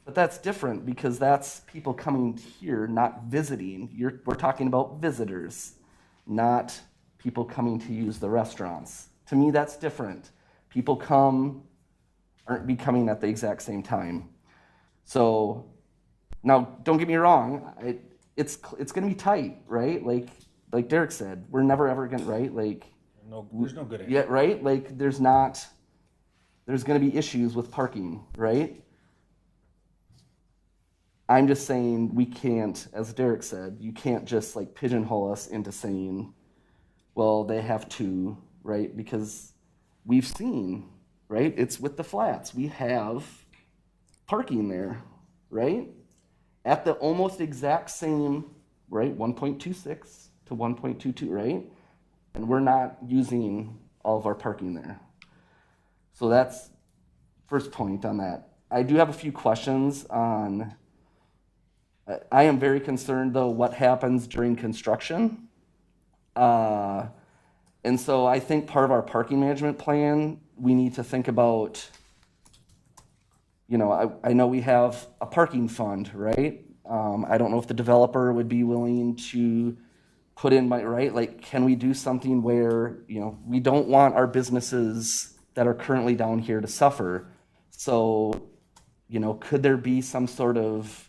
But that's different because that's people coming here, not visiting. We're talking about visitors, not people coming to use the restaurants. To me, that's different. People aren't be coming at the exact same time. So now, don't get me wrong. It's going to be tight, right? Like Derek said, we're never ever going to, right? Like There's no good answer. yeah, right? Like there's going to be issues with parking, right? I'm just saying we can't, as Derek said, you can't just like pigeonhole us into saying, well, they have to, right? Because we've seen, right? It's with the flats. We have parking there, right? At the almost exact same, right? 1.26 to 1.22, right? And we're not using all of our parking there. So that's first point on that. I do have a few questions on I am very concerned, though, what happens during construction. And so I think part of our parking management plan, we need to think about, I know we have a parking fund, right? I don't know if the developer would be willing to put in right? Like, can we do something where, we don't want our businesses that are currently down here to suffer. So, could there be some sort of,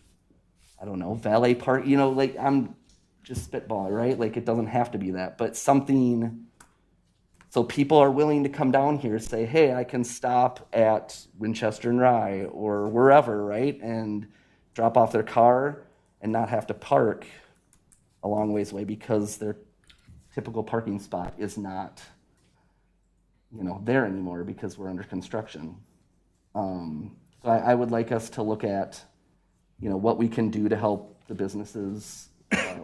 I don't know, valet park, like I'm just spitballing, right? Like it doesn't have to be that, but something, so people are willing to come down here, say, hey, I can stop at Winchester and Rye or wherever, right? And drop off their car and not have to park a long ways away because their typical parking spot is not, there anymore because we're under construction. So I would like us to look at, what we can do to help the businesses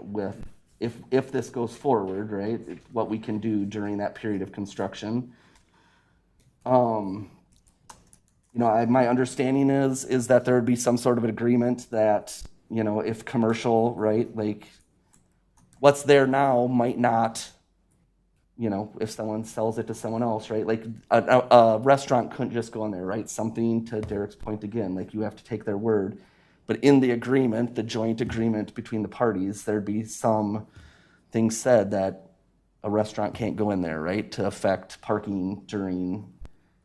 with, if this goes forward, right, what we can do during that period of construction. My understanding is that there would be some sort of an agreement that, if commercial, right, like what's there now might not, if someone sells it to someone else, right? Like a restaurant couldn't just go in there, right? Something, to Derek's point again, like you have to take their word. But in the agreement, the joint agreement between the parties, there'd be some things said that a restaurant can't go in there, right? To affect parking during,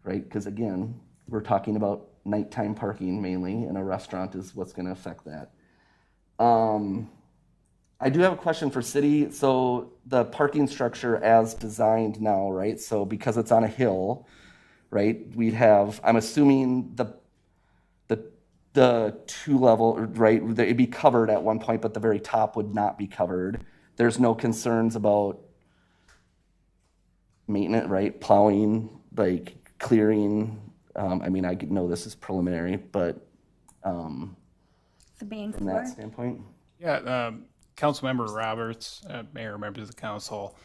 right? Because again, we're talking about nighttime parking mainly, and a restaurant is what's going to affect that. I do have a question for city. So the parking structure as designed now, right? So because it's on a hill, right? We'd have, I'm assuming the two level, right? It'd be covered at one point, but the very top would not be covered. There's no concerns about maintenance, right? Plowing, like clearing. I know this is preliminary, but The main from floor. that standpoint. Yeah, Councilmember Roberts, Mayor, members of the council,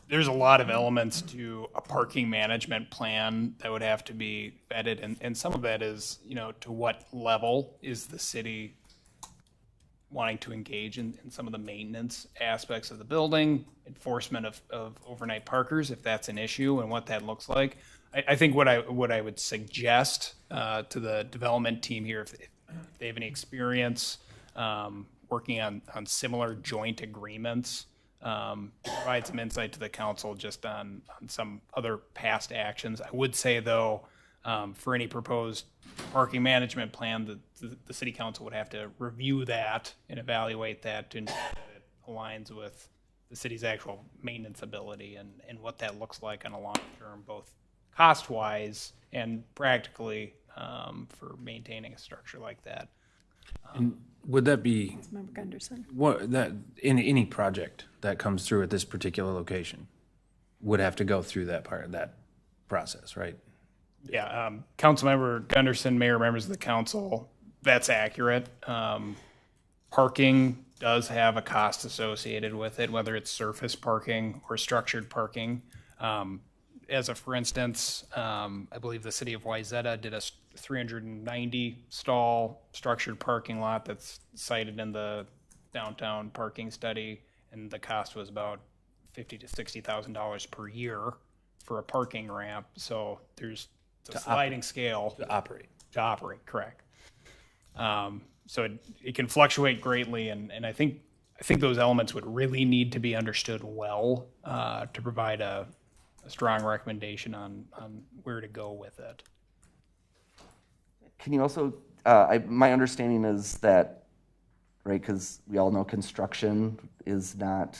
there's a lot of elements to a parking management plan that would have to be vetted, and some of that is, to what level is the city wanting to engage in some of the maintenance aspects of the building, enforcement of overnight parkers, if that's an issue, and what that looks like. I think what I would suggest to the development team here, if they have any experience working on similar joint agreements, provide some insight to the council just on some other past actions. I would say, though, for any proposed parking management plan, the city council would have to review that and evaluate that to ensure that it aligns with the city's actual maintenance ability and what that looks like on a long term, both cost-wise and practically for maintaining a structure like that. And would that be Member Gunderson. what that in any project that comes through at this particular location would have to go through that part of that process, right? Yeah, Councilmember Gunderson, Mayor, members of the council, that's accurate. Parking does have a cost associated with it, whether it's surface parking or structured parking. As a for instance, I believe the city of Wayzata did a 390 stall structured parking lot that's cited in the downtown parking study, and the cost was about $50,000 to $60,000 per year for a parking ramp. So there's a sliding scale To operate. to operate, correct. So it can fluctuate greatly, and I think those elements would really need to be understood well to provide a strong recommendation on where to go with it. Can you also, my understanding is that, right, because we all know construction is not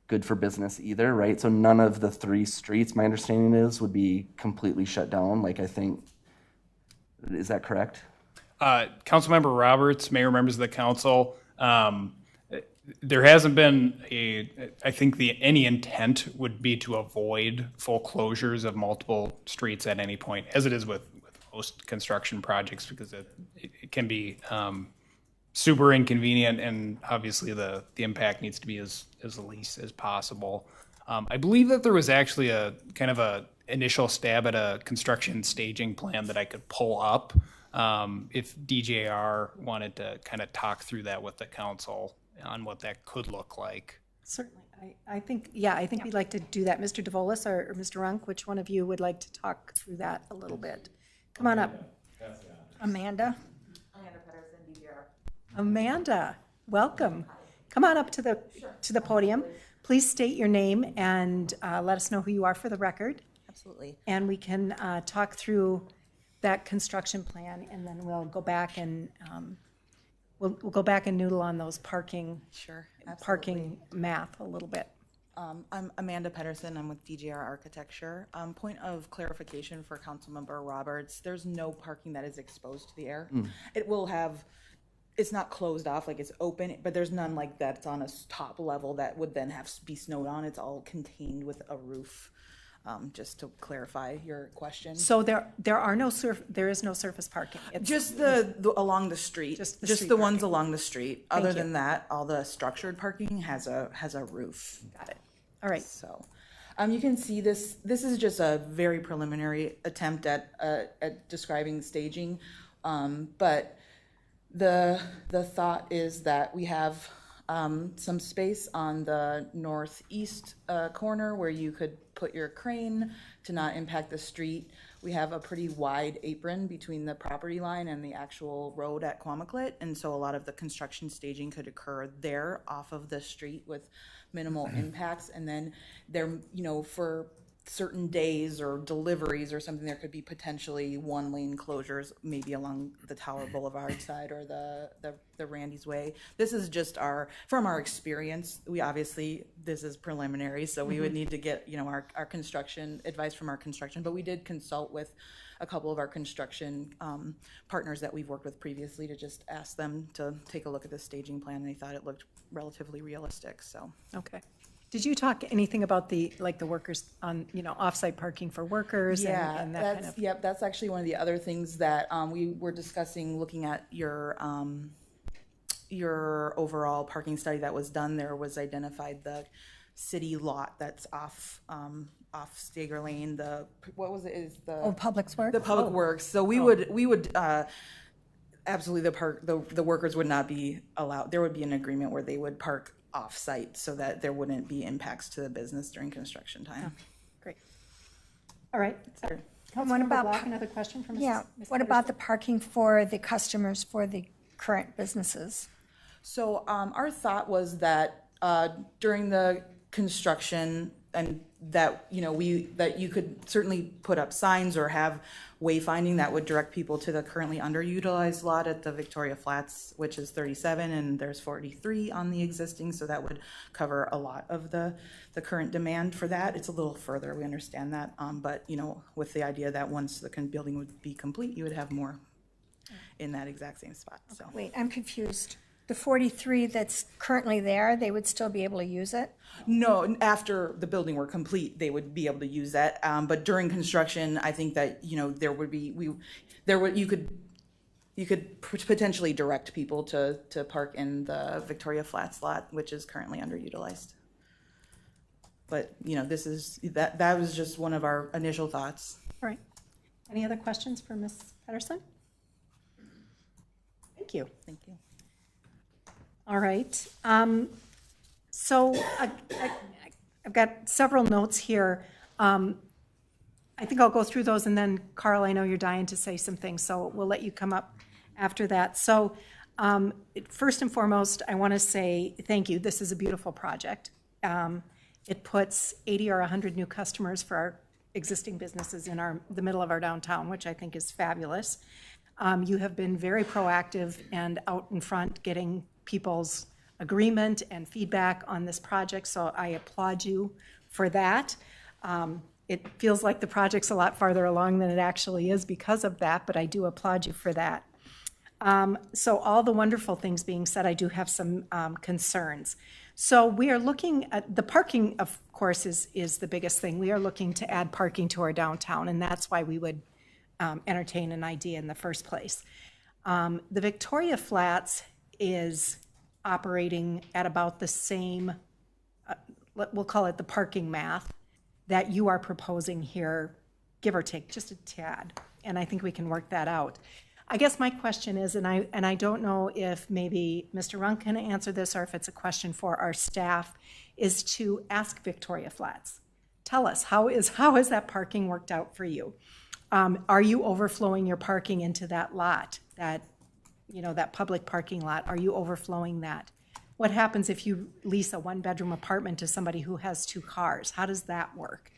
good for business either, right? So none of the three streets, my understanding is, would be completely shut down. Like, I think, is that correct? Councilmember Roberts, Mayor, members of the council, there hasn't been I think any intent would be to avoid full closures of multiple streets at any point, as it is with most construction projects, because it can be super inconvenient, and obviously the impact needs to be as least as possible. I believe that there was actually a kind of initial stab at a construction staging plan that I could pull up. If DJR wanted to kind of talk through that with the council on what that could look like. Certainly. I think we'd like to do that. Mr. DeVolis or Mr. Runk, which one of you would like to talk through that a little bit? Come on up. Amanda? Amanda, welcome. Come on up to the podium. Please state your name and let us know who you are for the record. Absolutely. And we can talk through that construction plan, and then we'll go back and we'll go back and noodle on those parking math a little bit. I'm Amanda Pedersen. I'm with DGR Architecture. Point of clarification for Councilmember Roberts: there's no parking that is exposed to the air. It will have. It's not closed off, like it's open, but there's none like that's on a top level that would then have to be snowed on. It's all contained with a roof. Just to clarify your question. So there is no surface parking. It's just the along the street. Just the street ones parking. along the street. Other than that, all the structured parking has a roof. Got it. All right. So, you can see this. This is just a very preliminary attempt at describing staging, but the thought is that we have some space on the northeast corner where you could put your crane to not impact the street. We have a pretty wide apron between the property line and the actual road at Quamaclet, and so a lot of the construction staging could occur there off of the street with minimal impacts. And then there, for certain days or deliveries or something, there could be potentially one-lane closures, maybe along the Tower Boulevard side or the Randy's Way. This is just from our experience. This is preliminary, so we would need to get our construction advice from our construction. But we did consult with a couple of our construction partners that we've worked with previously to just ask them to take a look at the staging plan, and they thought it looked relatively realistic. So Okay. Did you talk anything about the workers on, off-site parking for workers and that kind of? Yep, that's actually one of the other things that we were discussing, looking at your overall parking study that was done. There was identified the city lot that's off Stieger Lane. Public Works? The Public Works. So we would absolutely, the workers would not be allowed. There would be an agreement where they would park off-site so that there wouldn't be impacts to the business during construction time. Okay, great. All right. What about Black, another question from Ms. Yeah. What about the parking for the customers for the current businesses? So our thought was that during the construction, and that you could certainly put up signs or have wayfinding that would direct people to the currently underutilized lot at the Victoria Flats, which is 37, and there's 43 on the existing, so that would cover a lot of the current demand for that. It's a little further, we understand that, but with the idea that once the building would be complete, you would have more in that exact same spot. So Wait, I'm confused. The 43 that's currently there, they would still be able to use it? no, after the building were complete, they would be able to use that. But during construction, I think that there would be you could potentially direct people to park in the Victoria Flats lot, which is currently underutilized. But this is that was just one of our initial thoughts. All right. Any other questions for Ms. Pedersen? Thank you. Thank you. All right. So I've got several notes here. I think I'll go through those, and then Carl, I know you're dying to say some things, so we'll let you come up after that. So first and foremost, I want to say thank you. This is a beautiful project. It puts 80 or 100 new customers for our existing businesses in the middle of our downtown, which I think is fabulous. You have been very proactive and out in front getting people's agreement and feedback on this project, so I applaud you for that. It feels like the project's a lot farther along than it actually is because of that, but I do applaud you for that. So all the wonderful things being said, I do have some concerns. So we are looking at the parking, of course, is the biggest thing. We are looking to add parking to our downtown, and that's why we would entertain an idea in the first place. The Victoria Flats is operating at about the same, we'll call it the parking math, that you are proposing here give or take just a tad, and I think we can work that out. I guess my question is, and I don't know if maybe Mr. Runk can answer this or if it's a question for our staff, is to ask Victoria Flats. Tell us, how is that parking worked out for you? Are you overflowing your parking into that lot, that public parking lot? Are you overflowing that? What happens if you lease a one-bedroom apartment to somebody who has 2 cars? How does that work?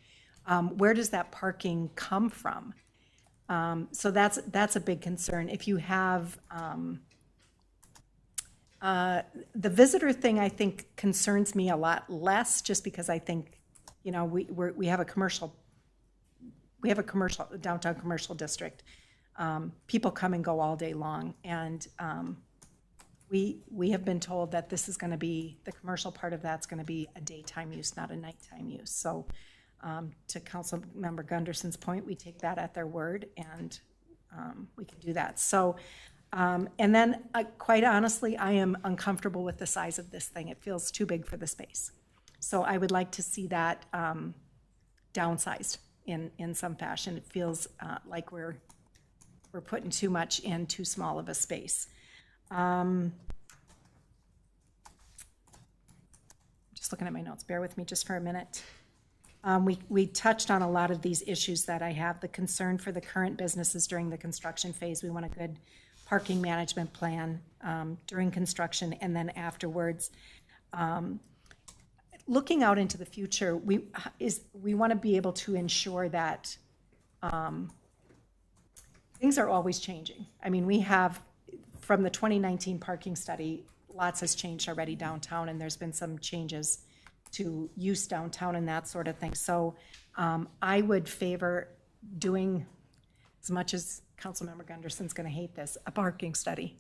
Where does that parking come from? So that's a big concern. If you have the visitor thing, I think concerns me a lot less, just because I think we have a downtown commercial district. People come and go all day long, and we have been told that this is going to be, the commercial part of that's going to be a daytime use, not a nighttime use. So to Councilmember Gunderson's point, we take that at their word, and we can do that. So, and then quite honestly, I am uncomfortable with the size of this thing. It feels too big for the space. So I would like to see that downsized in some fashion. It feels like we're putting too much in too small of a space. Just looking at my notes, bear with me just for a minute. We touched on a lot of these issues that I have. The concern for the current businesses during the construction phase. We want a good parking management plan during construction and then afterwards. Looking out into the future, we want to be able to ensure that things are always changing. I mean, we have, from the 2019 parking study, lots has changed already downtown, and there's been some changes to use downtown and that sort of thing. So I would favor doing, as much as Councilmember Gunderson's going to hate this, a parking study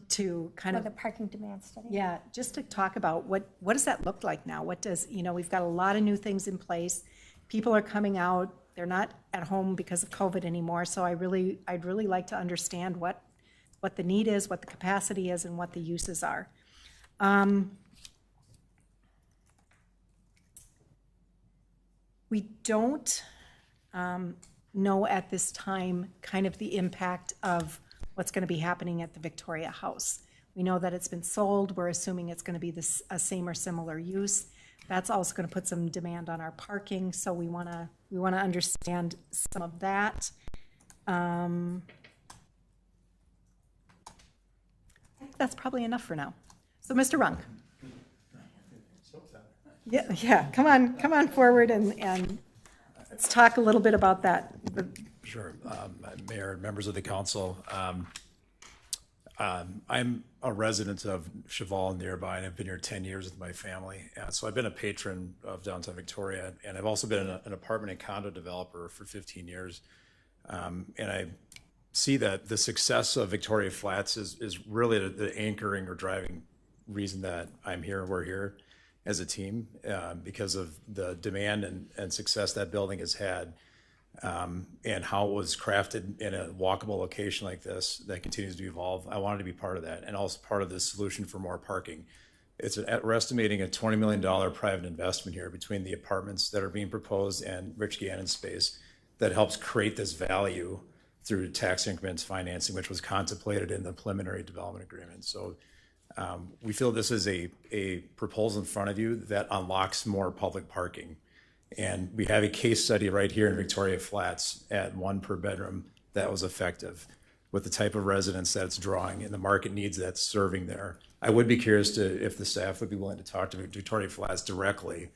to kind of the parking demand study. Yeah, just to talk about what does that look like now? What does, we've got a lot of new things in place. People are coming out. They're not at home because of COVID anymore. So I'd really like to understand what the need is, what the capacity is, and what the uses are. We don't know at this time kind of the impact of what's going to be happening at the Victoria House. We know that it's been sold. We're assuming it's going to be a same or similar use. That's also going to put some demand on our parking, so we want to understand some of that. I think that's probably enough for now. So, Mr. Runk. Yeah. Come on forward and let's talk a little bit about that. Sure, Mayor, members of the council. I'm a resident of Cheval nearby, and I've been here 10 years with my family. So I've been a patron of downtown Victoria, and I've also been an apartment and condo developer for 15 years. And I see that the success of Victoria Flats is really the anchoring or driving reason that I'm here and we're here as a team, because of the demand and success that building has had. And how it was crafted in a walkable location like this that continues to evolve. I wanted to be part of that, and also part of the solution for more parking. We're estimating a $20 million private investment here between the apartments that are being proposed and Rich Gannon's space that helps create this value through tax increments financing, which was contemplated in the preliminary development agreement. So we feel this is a proposal in front of you that unlocks more public parking. And we have a case study right here in Victoria Flats at 1 per bedroom that was effective with the type of residents that it's drawing and the market needs that's serving there. I would be curious if the staff would be willing to talk to Victoria Flats directly.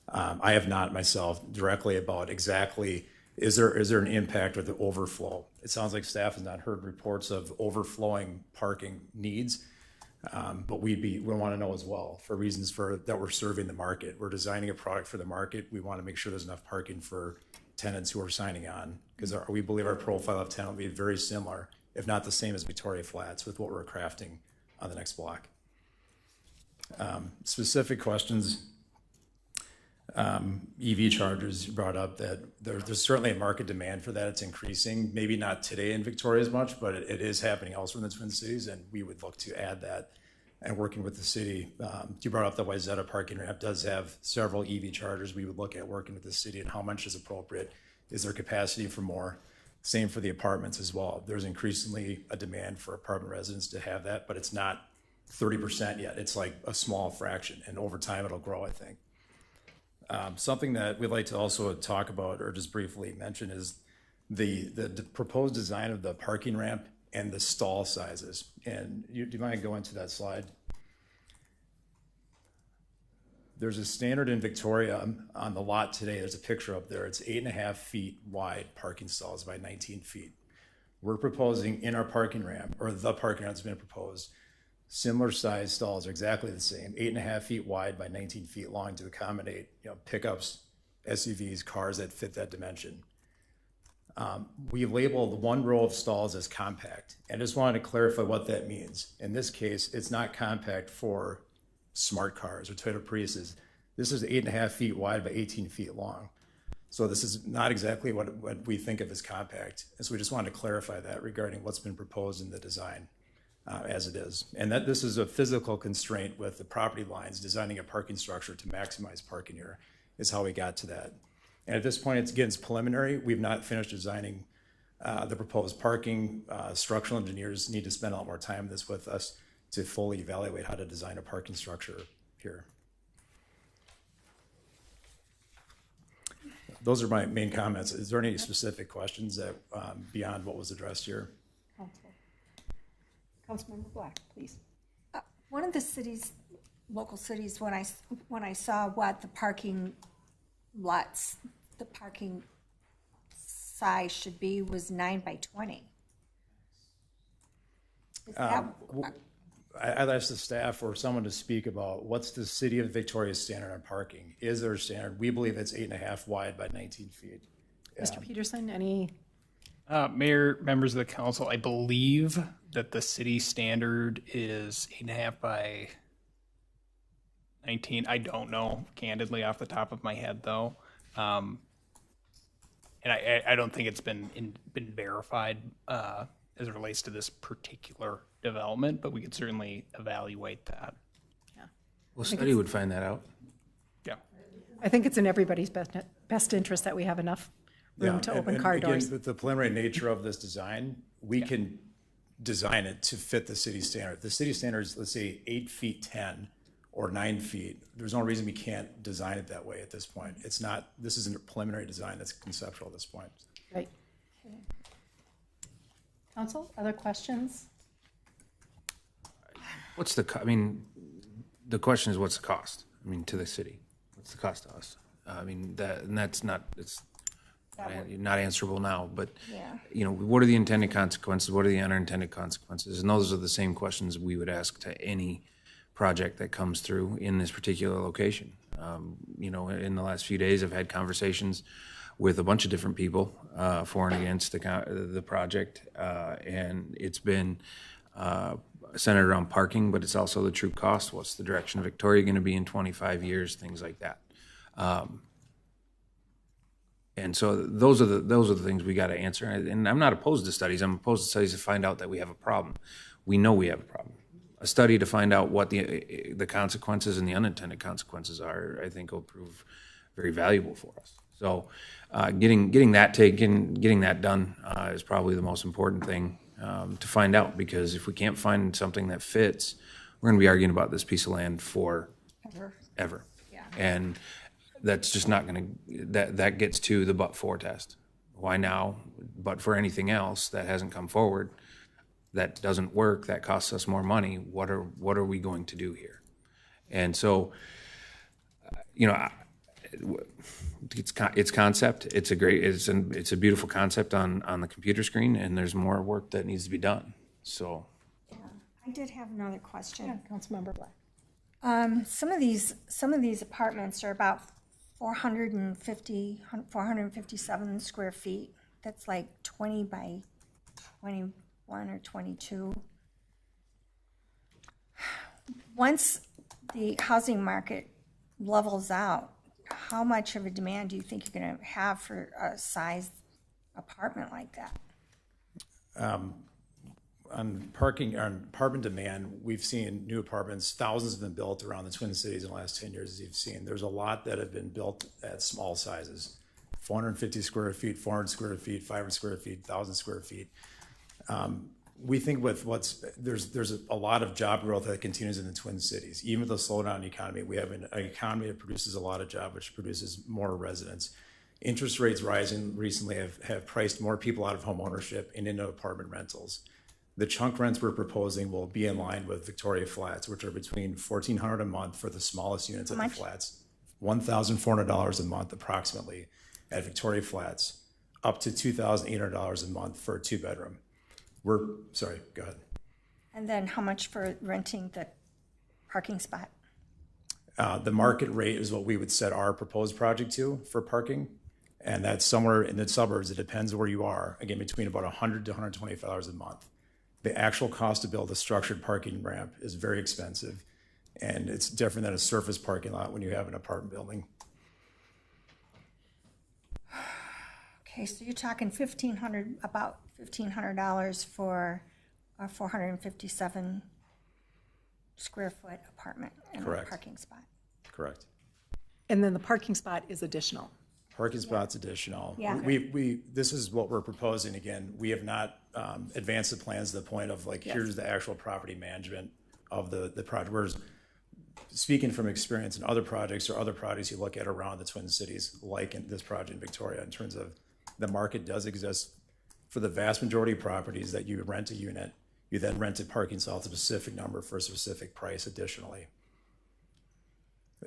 I have not myself directly about exactly, is there an impact with the overflow? It sounds like staff has not heard reports of overflowing parking needs. But we want to know as well for reasons that we're serving the market. We're designing a product for the market. We want to make sure there's enough parking for tenants who are signing on, because we believe our profile of tenant will be very similar, if not the same as Victoria Flats, with what we're crafting on the next block. Specific questions. EV chargers, you brought up that there's certainly a market demand for that. It's increasing, maybe not today in Victoria as much, but it is happening elsewhere in the Twin Cities, and we would look to add that. And working with the city, you brought up the Wayzata parking ramp does have several EV chargers. We would look at working with the city and how much is appropriate. Is there capacity for more? Same for the apartments as well. There's increasingly a demand for apartment residents to have that, but it's not 30% yet. It's like a small fraction, and over time it'll grow, I think. Something that we'd like to also talk about or just briefly mention is the proposed design of the parking ramp and the stall sizes. And do you mind going to that slide? There's a standard in Victoria on the lot today. There's a picture up there. It's 8.5 feet wide parking stalls by 19 feet. We're proposing in our parking ramp, or the parking ramp that's been proposed, similar size stalls are exactly the same, 8.5 feet wide by 19 feet long to accommodate, pickups, SUVs, cars that fit that dimension. We labeled one row of stalls as compact, and just wanted to clarify what that means. In this case, it's not compact for smart cars or Toyota Priuses. This is 8.5 feet wide by 18 feet long. So this is not exactly what we think of as compact. And so we just wanted to clarify that regarding what's been proposed in the design as it is. And that this is a physical constraint with the property lines. Designing a parking structure to maximize parking here is how we got to that. And at this point, it's preliminary. We've not finished designing the proposed parking. Structural engineers need to spend a lot more time on this with us to fully evaluate how to design a parking structure here. Those are my main comments. Is there any specific questions that beyond what was addressed here? Councilmember Black, please. One of the local cities, when I saw what the parking lots, the parking size should be, was 9 by 20. Is that, I'd ask the staff or someone to speak about what's the city of Victoria's standard on parking. Is there a standard? We believe it's 8.5 wide by 19 feet. Mr. Peterson, any? Mayor, members of the council, I believe that the city standard is 8.5 by 19. I don't know, candidly, off the top of my head, though. And I don't think it's been verified as it relates to this particular development, but we could certainly evaluate that. Yeah. Well, study would find that out. Yeah. I think it's in everybody's best interest that we have enough room to open car doors. Again, with the preliminary nature of this design, we can design it to fit the city standard. The city standard is, let's say, 8 feet 10 or 9 feet. There's no reason we can't design it that way at this point. It's not, this isn't a preliminary design, that's conceptual at this point. Right. Council, other questions? What's the, the question is, what's the cost? To the city. What's the cost to us? That's not, it's not answerable now, but, what are the intended consequences? What are the unintended consequences? And those are the same questions we would ask to any project that comes through in this particular location. In the last few days, I've had conversations with a bunch of different people for and against the project, and it's been centered around parking, but it's also the true cost. What's the direction of Victoria going to be in 25 years? Things like that. And so those are the things we got to answer. And I'm not opposed to studies. I'm opposed to studies to find out that we have a problem. We know we have a problem. A study to find out what the consequences and the unintended consequences are, I think, will prove very valuable for us. So getting that done is probably the most important thing to find out, because if we can't find something that fits, we're going to be arguing about this piece of land for ever. Yeah. And that's just not going to, that gets to the but-for test. Why now? But for anything else that hasn't come forward, that doesn't work, that costs us more money, what are we going to do here? And so, it's concept. It's a beautiful concept on the computer screen, and there's more work that needs to be done. So, yeah. I did have another question. Yeah, Councilmember Black. Some of these apartments are about 457 square feet. That's like 20 by 21 or 22. Once the housing market levels out, how much of a demand do you think you're going to have for a size apartment like that? On apartment demand, we've seen new apartments, thousands have been built around the Twin Cities in the last 10 years, as you've seen. There's a lot that have been built at small sizes, 450 square feet, 400 square feet, 500 square feet, 1,000 square feet. We think with there's a lot of job growth that continues in the Twin Cities. Even with the slowdown in the economy, we have an economy that produces a lot of jobs, which produces more residents. Interest rates rising recently have priced more people out of home ownership and into apartment rentals. The chunk rents we're proposing will be in line with Victoria Flats, which are between $1,400 a month for the smallest units at the flats, $1,400 a month approximately at Victoria Flats, up to $2,800 a month for a 2-bedroom. Sorry, go ahead. And then how much for renting the parking spot? The market rate is what we would set our proposed project to for parking. And that's somewhere in the suburbs. It depends where you are. Again, between about $100 to $125 a month. The actual cost to build a structured parking ramp is very expensive. And it's different than a surface parking lot when you have an apartment building. Okay, so you're talking about $1,500 for a 457 square foot apartment and a parking spot. Correct. And then the parking spot is additional. Parking spots additional. Yeah. This is what we're proposing. Again, we have not advanced the plans to the point of like, here's the actual property management of the project. Whereas speaking from experience in other projects or other projects you look at around the Twin Cities, like in this project in Victoria, in terms of the market does exist for the vast majority of properties that you rent a unit, you then rent a parking stall at a specific number for a specific price additionally.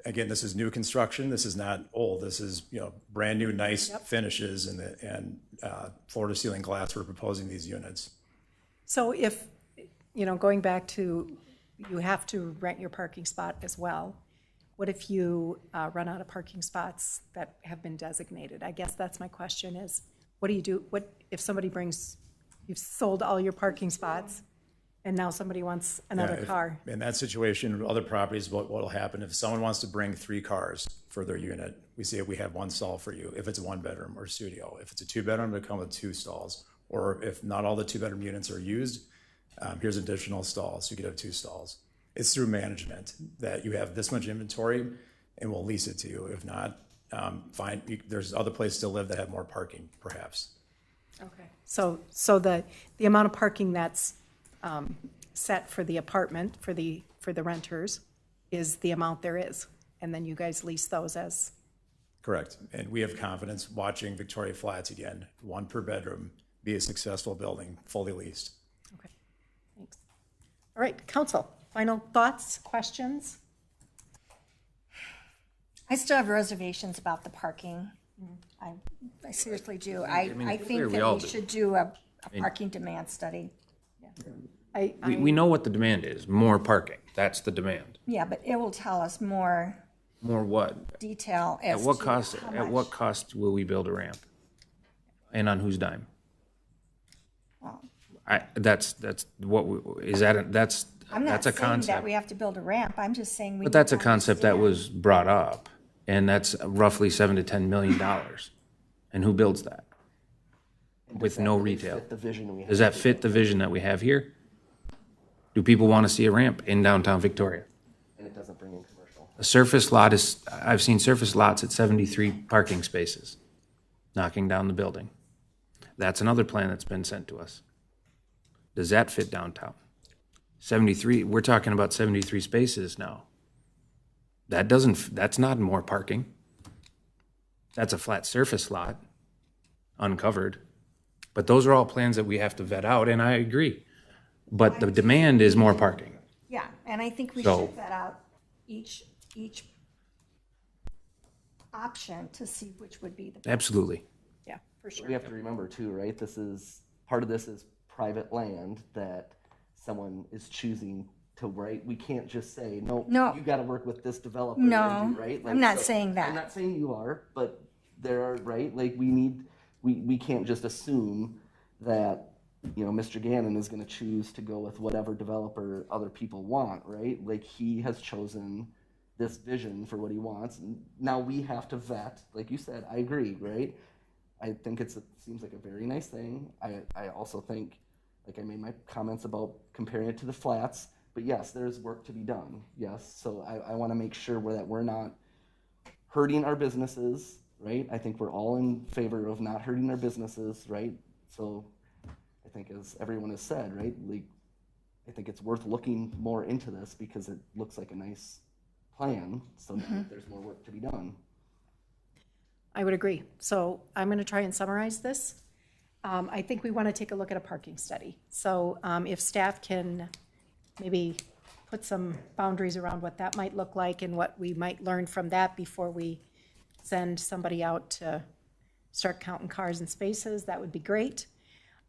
Again, this is new construction. This is not old. This is, brand new, nice finishes and floor to ceiling glass. We're proposing these units. So if, going back to, you have to rent your parking spot as well. What if you run out of parking spots that have been designated? I guess that's my question is, what do you do? What if somebody you've sold all your parking spots and now somebody wants another car? In that situation, other properties, what will happen if someone wants to bring 3 cars for their unit, we say we have 1 stall for you. If it's a 1-bedroom or studio, if it's a 2-bedroom, it'll come with 2 stalls. Or if not all the 2-bedroom units are used, here's additional stalls. You could have 2 stalls. It's through management that you have this much inventory and we'll lease it to you. If not, fine. There's other places to live that have more parking, perhaps. Okay. So the amount of parking that's set for the apartment, for the renters, is the amount there is. And then you guys lease those as? Correct. And we have confidence watching Victoria Flats again, 1 per bedroom, be a successful building, fully leased. Okay, thanks. All right, council, final thoughts, questions? I still have reservations about the parking. I seriously do. I think that we should do a parking demand study. We know what the demand is, more parking. That's the demand. Yeah, but it will tell us more More what? detail as At what to cost, how at much. what cost will we build a ramp? And on whose dime? Well, That's what, is that, that's I'm not a saying that concept. we have to build a ramp. I'm just saying we. But that's a need to concept that understand. was brought up, and that's roughly $7 to $10 million. And who builds that? With no retail. Fit the vision we have. Does that fit the vision that we have here? Do people want to see a ramp in downtown Victoria? And it doesn't bring in commercial. A surface lot is, I've seen surface lots at 73 parking spaces, knocking down the building. That's another plan that's been sent to us. Does that fit downtown? 73, we're talking about 73 spaces now. That's not more parking. That's a flat surface lot, uncovered. But those are all plans that we have to vet out, and I agree. But the demand is more parking. Yeah, and I think we So- should vet out each option to see which would be the best. Absolutely. Yeah, for sure. We have to remember too, right? Part of this is private land that someone is choosing to write. We can't just say, no, No. you got to work with this developer. No, and do, right? I'm not saying that. I'm not saying you are, but there are, right? Like we can't just assume that, Mr. Gannon is going to choose to go with whatever developer other people want, right? Like he has chosen this vision for what he wants. And now we have to vet, like you said, I agree, right? I think it seems like a very nice thing. I also think, like I made my comments about comparing it to the flats, but yes, there's work to be done. Yes, so I want to make sure that we're not hurting our businesses right? I think we're all in favor of not hurting our businesses, right? So I think as everyone has said, right, like, I think it's worth looking more into this because it looks like a nice plan. So now there's more work to be done. I would agree. So I'm going to try and summarize this. I think we want to take a look at a parking study. So if staff can maybe put some boundaries around what that might look like and what we might learn from that before we send somebody out to start counting cars and spaces, that would be great.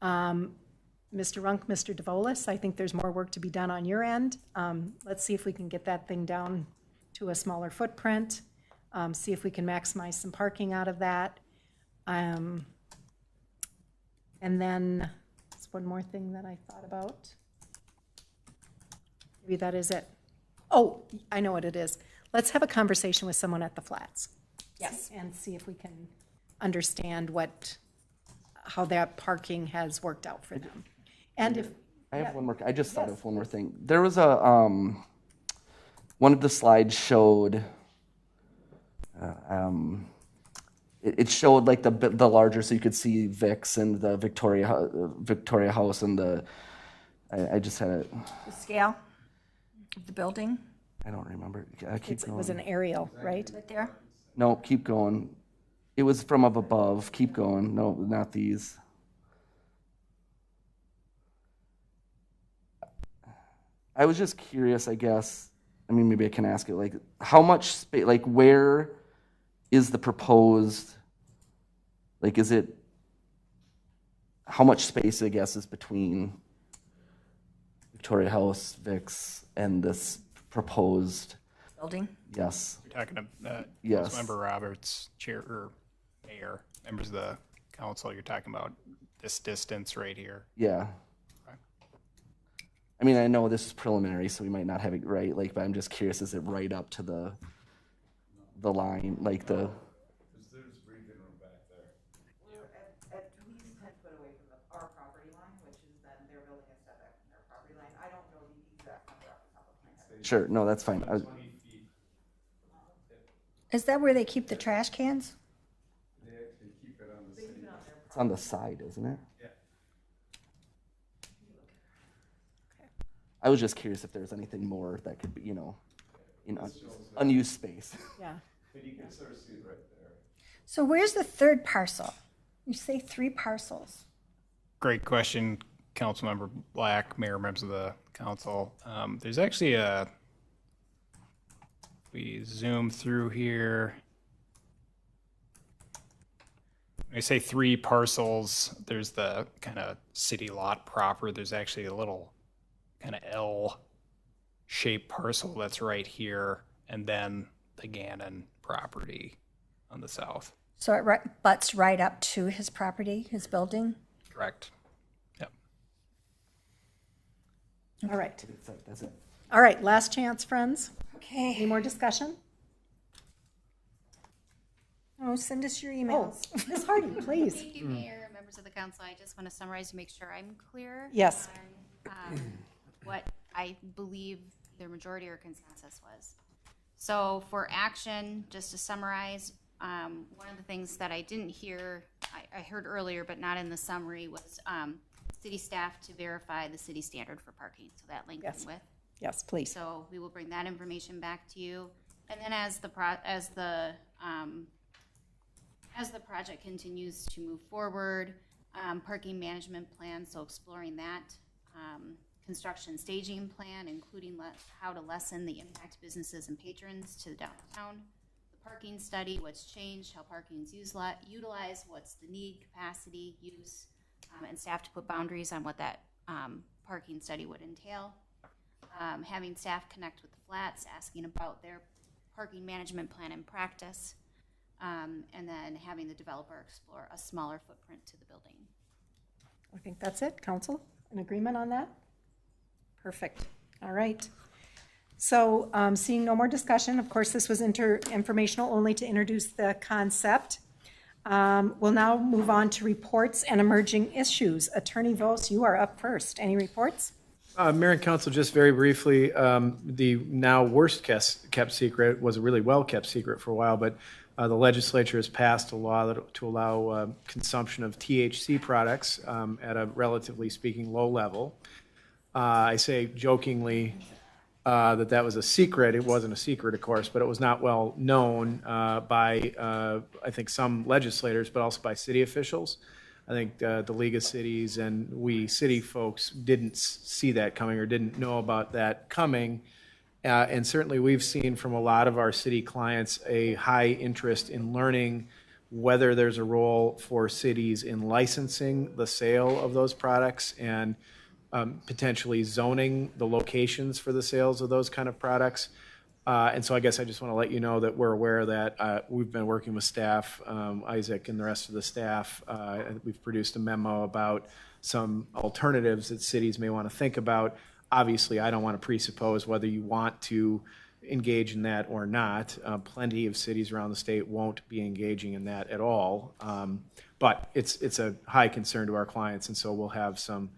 Mr. Runk, Mr. DeVolis, I think there's more work to be done on your end. Let's see if we can get that thing down to a smaller footprint, see if we can maximize some parking out of that. And then there's one more thing that I thought about. Maybe that is it. Oh, I know what it is. Let's have a conversation with someone at the Flats. Yes. And see if we can understand how that parking has worked out for them. And if I have one more. I just thought of one more thing. There was a one of the slides showed. It showed like the larger, so you could see Vic's and the Victoria House and the. I just had it. The scale of the building, I don't remember. Keep it going. was an aerial, right? right there. No, keep going. It was from up above. Keep going. No, not these. I was just curious, I guess. I mean, maybe I can ask it, like, how much space, like, where is the proposed, like, is it, how much space, I guess, is between Victoria House, Vic's, and this proposed, Building. yes, You're talking to Yes. Councilmember Roberts, chair or mayor, members of the council. You're talking about this distance right here. yeah. Okay. I mean, I know this is preliminary, so we might not have it right, like, but I'm just curious, is it right up to the line, like the, There's breathing room back there. We're at least 10 foot away from our property line, which is then their building is set back from their property line. I don't know the exact number off the top of my head. sure, no, that's fine. 20 feet. Is that where they keep the trash cans? They actually keep it on the city. It's on the side, isn't it? Yeah. I was just curious if there's anything more that could be, in unused space. Yeah. But you can sort of see it right there. So where's the third parcel? You say 3 parcels. Great question, Councilmember Black, mayor, members of the council. There's actually we zoom through here. When I say 3 parcels, there's the kind of city lot proper. There's actually a little kind of L-shaped parcel that's right here, and then the Gannon property on the south. So it butts right up to his property, his building? Correct. Yep. All right. That's it. All right, last chance, friends. Any Okay. more discussion? Oh, send us your Oh, emails. Ms. Hardy, please. Thank you, Mayor, members of the council. I just want to summarize to make sure I'm clear. Yes. On what I believe their majority or consensus was. So for action, just to summarize, one of the things that I didn't hear, I heard earlier, but not in the summary, was city staff to verify the city standard for parking. So that length Yes. and width. Yes, please. So we will bring that information back to you. And then as the project continues to move forward, parking management plan, so exploring that, construction staging plan, including how to lessen the impact to businesses and patrons to downtown, the parking study, what's changed, how parking is utilized, what's the need, capacity, use, and staff to put boundaries on what that parking study would entail. Having staff connect with the Flats, asking about their parking management plan and practice, and then having the developer explore a smaller footprint to the building. I think that's it. Council, in agreement on that? Perfect. All right. So seeing no more discussion, of course, this was informational only to introduce the concept. We'll now move on to reports and emerging issues. Attorney Vos, you are up first. Any reports? Mayor and Council, just very briefly, the now worst kept secret was a really well-kept secret for a while, but the legislature has passed a law to allow consumption of THC products at a relatively speaking low level. I say jokingly that was a secret. It wasn't a secret, of course, but it was not well known by, I think, some legislators, but also by city officials. I think the League of Cities and we city folks didn't see that coming or didn't know about that coming. And certainly we've seen from a lot of our city clients a high interest in learning whether there's a role for cities in licensing the sale of those products and potentially zoning the locations for the sales of those kind of products. And so I guess I just want to let you know that we're aware of that. We've been working with staff, Isaac and the rest of the staff. We've produced a memo about some alternatives that cities may want to think about. Obviously, I don't want to presuppose whether you want to engage in that or not. Plenty of cities around the state won't be engaging in that at all. But it's a high concern to our clients, and so we'll have some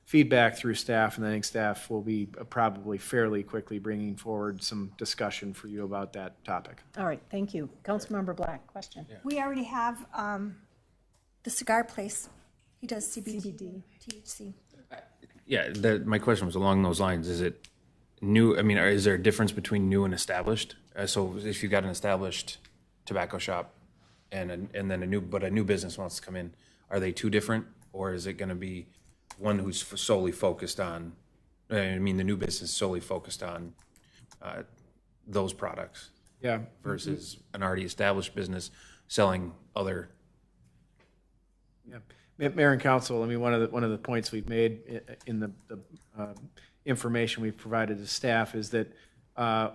feedback through staff, and I think staff will be probably fairly quickly bringing forward some discussion for you about that topic. All right, thank you. Councilmember Black, question. Yeah. We already have the cigar place. He does CBD, THC. Yeah, my question was along those lines. Is it new? I mean, is there a difference between new and established? So if you got an established tobacco shop and then a new business wants to come in, are they two different, or is it going to be one who's solely focused on? I mean, the new business solely focused on those products. Yeah. Versus an already established business selling other. Yeah. Mayor and Council, I mean, one of the points we've made in the information we've provided to staff is that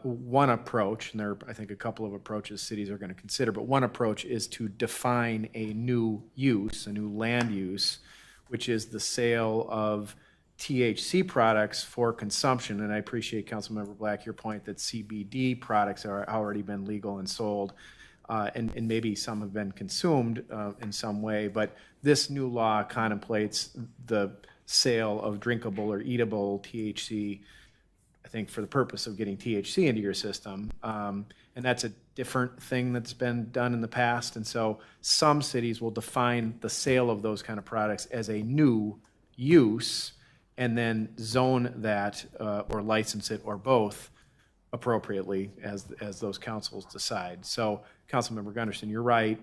one approach, and there are, I think, a couple of approaches cities are going to consider, but one approach is to define a new use, a new land use, which is the sale of THC products for consumption. And I appreciate, Councilmember Black, your point that CBD products are already been legal and sold. And maybe some have been consumed in some way, but this new law contemplates the sale of drinkable or eatable THC, I think, for the purpose of getting THC into your system. And that's a different thing that's been done in the past. And so some cities will define the sale of those kind of products as a new use and then zone that or license it or both appropriately as those councils decide. So, Councilmember Gunderson, you're right.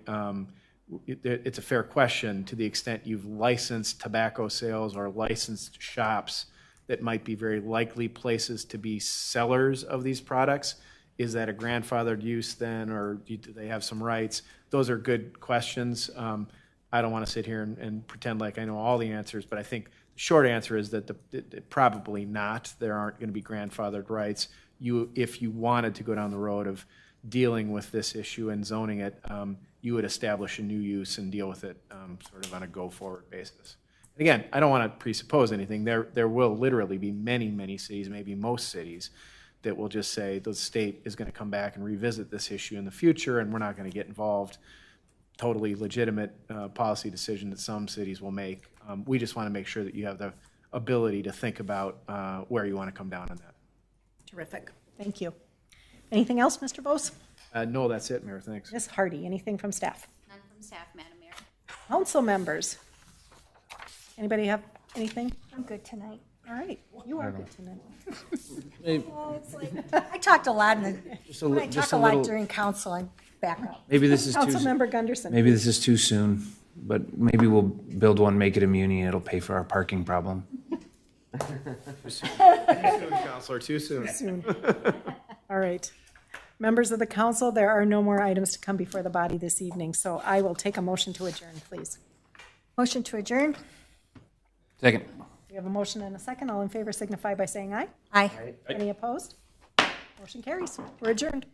It's a fair question to the extent you've licensed tobacco sales or licensed shops that might be very likely places to be sellers of these products. Is that a grandfathered use then, or do they have some rights? Those are good questions. I don't want to sit here and pretend like I know all the answers, but I think the short answer is that probably not. There aren't going to be grandfathered rights. If you wanted to go down the road of dealing with this issue and zoning it, you would establish a new use and deal with it sort of on a go-forward basis. And again, I don't want to presuppose anything. There will literally be many, many cities, maybe most cities, that will just say the state is going to come back and revisit this issue in the future, and we're not going to get involved. Totally legitimate policy decision that some cities will make. We just want to make sure that you have the ability to think about where you want to come down on that. Terrific. Thank you. Anything else, Mr. Vos? No, that's it, Mayor. Thanks. Ms. Hardy, anything from staff? None from staff, Madam Mayor. Council members? Anybody have anything? I'm good tonight. All right. You are good tonight. I talked a lot, when I talk a lot little- during council, I back up. Maybe this is Councilmember Gunderson. Maybe this is too soon, but maybe we'll build one, make it a muni, and it'll pay for our parking problem. Too soon, Counselor. Too soon. Soon. All right. Members of the council, there are no more items to come before the body this evening, so I will take a motion to adjourn, please. Motion to adjourn? Second. We have a motion and a second. All in favor signify by saying aye. Aye. Any opposed? Motion carries. We're adjourned.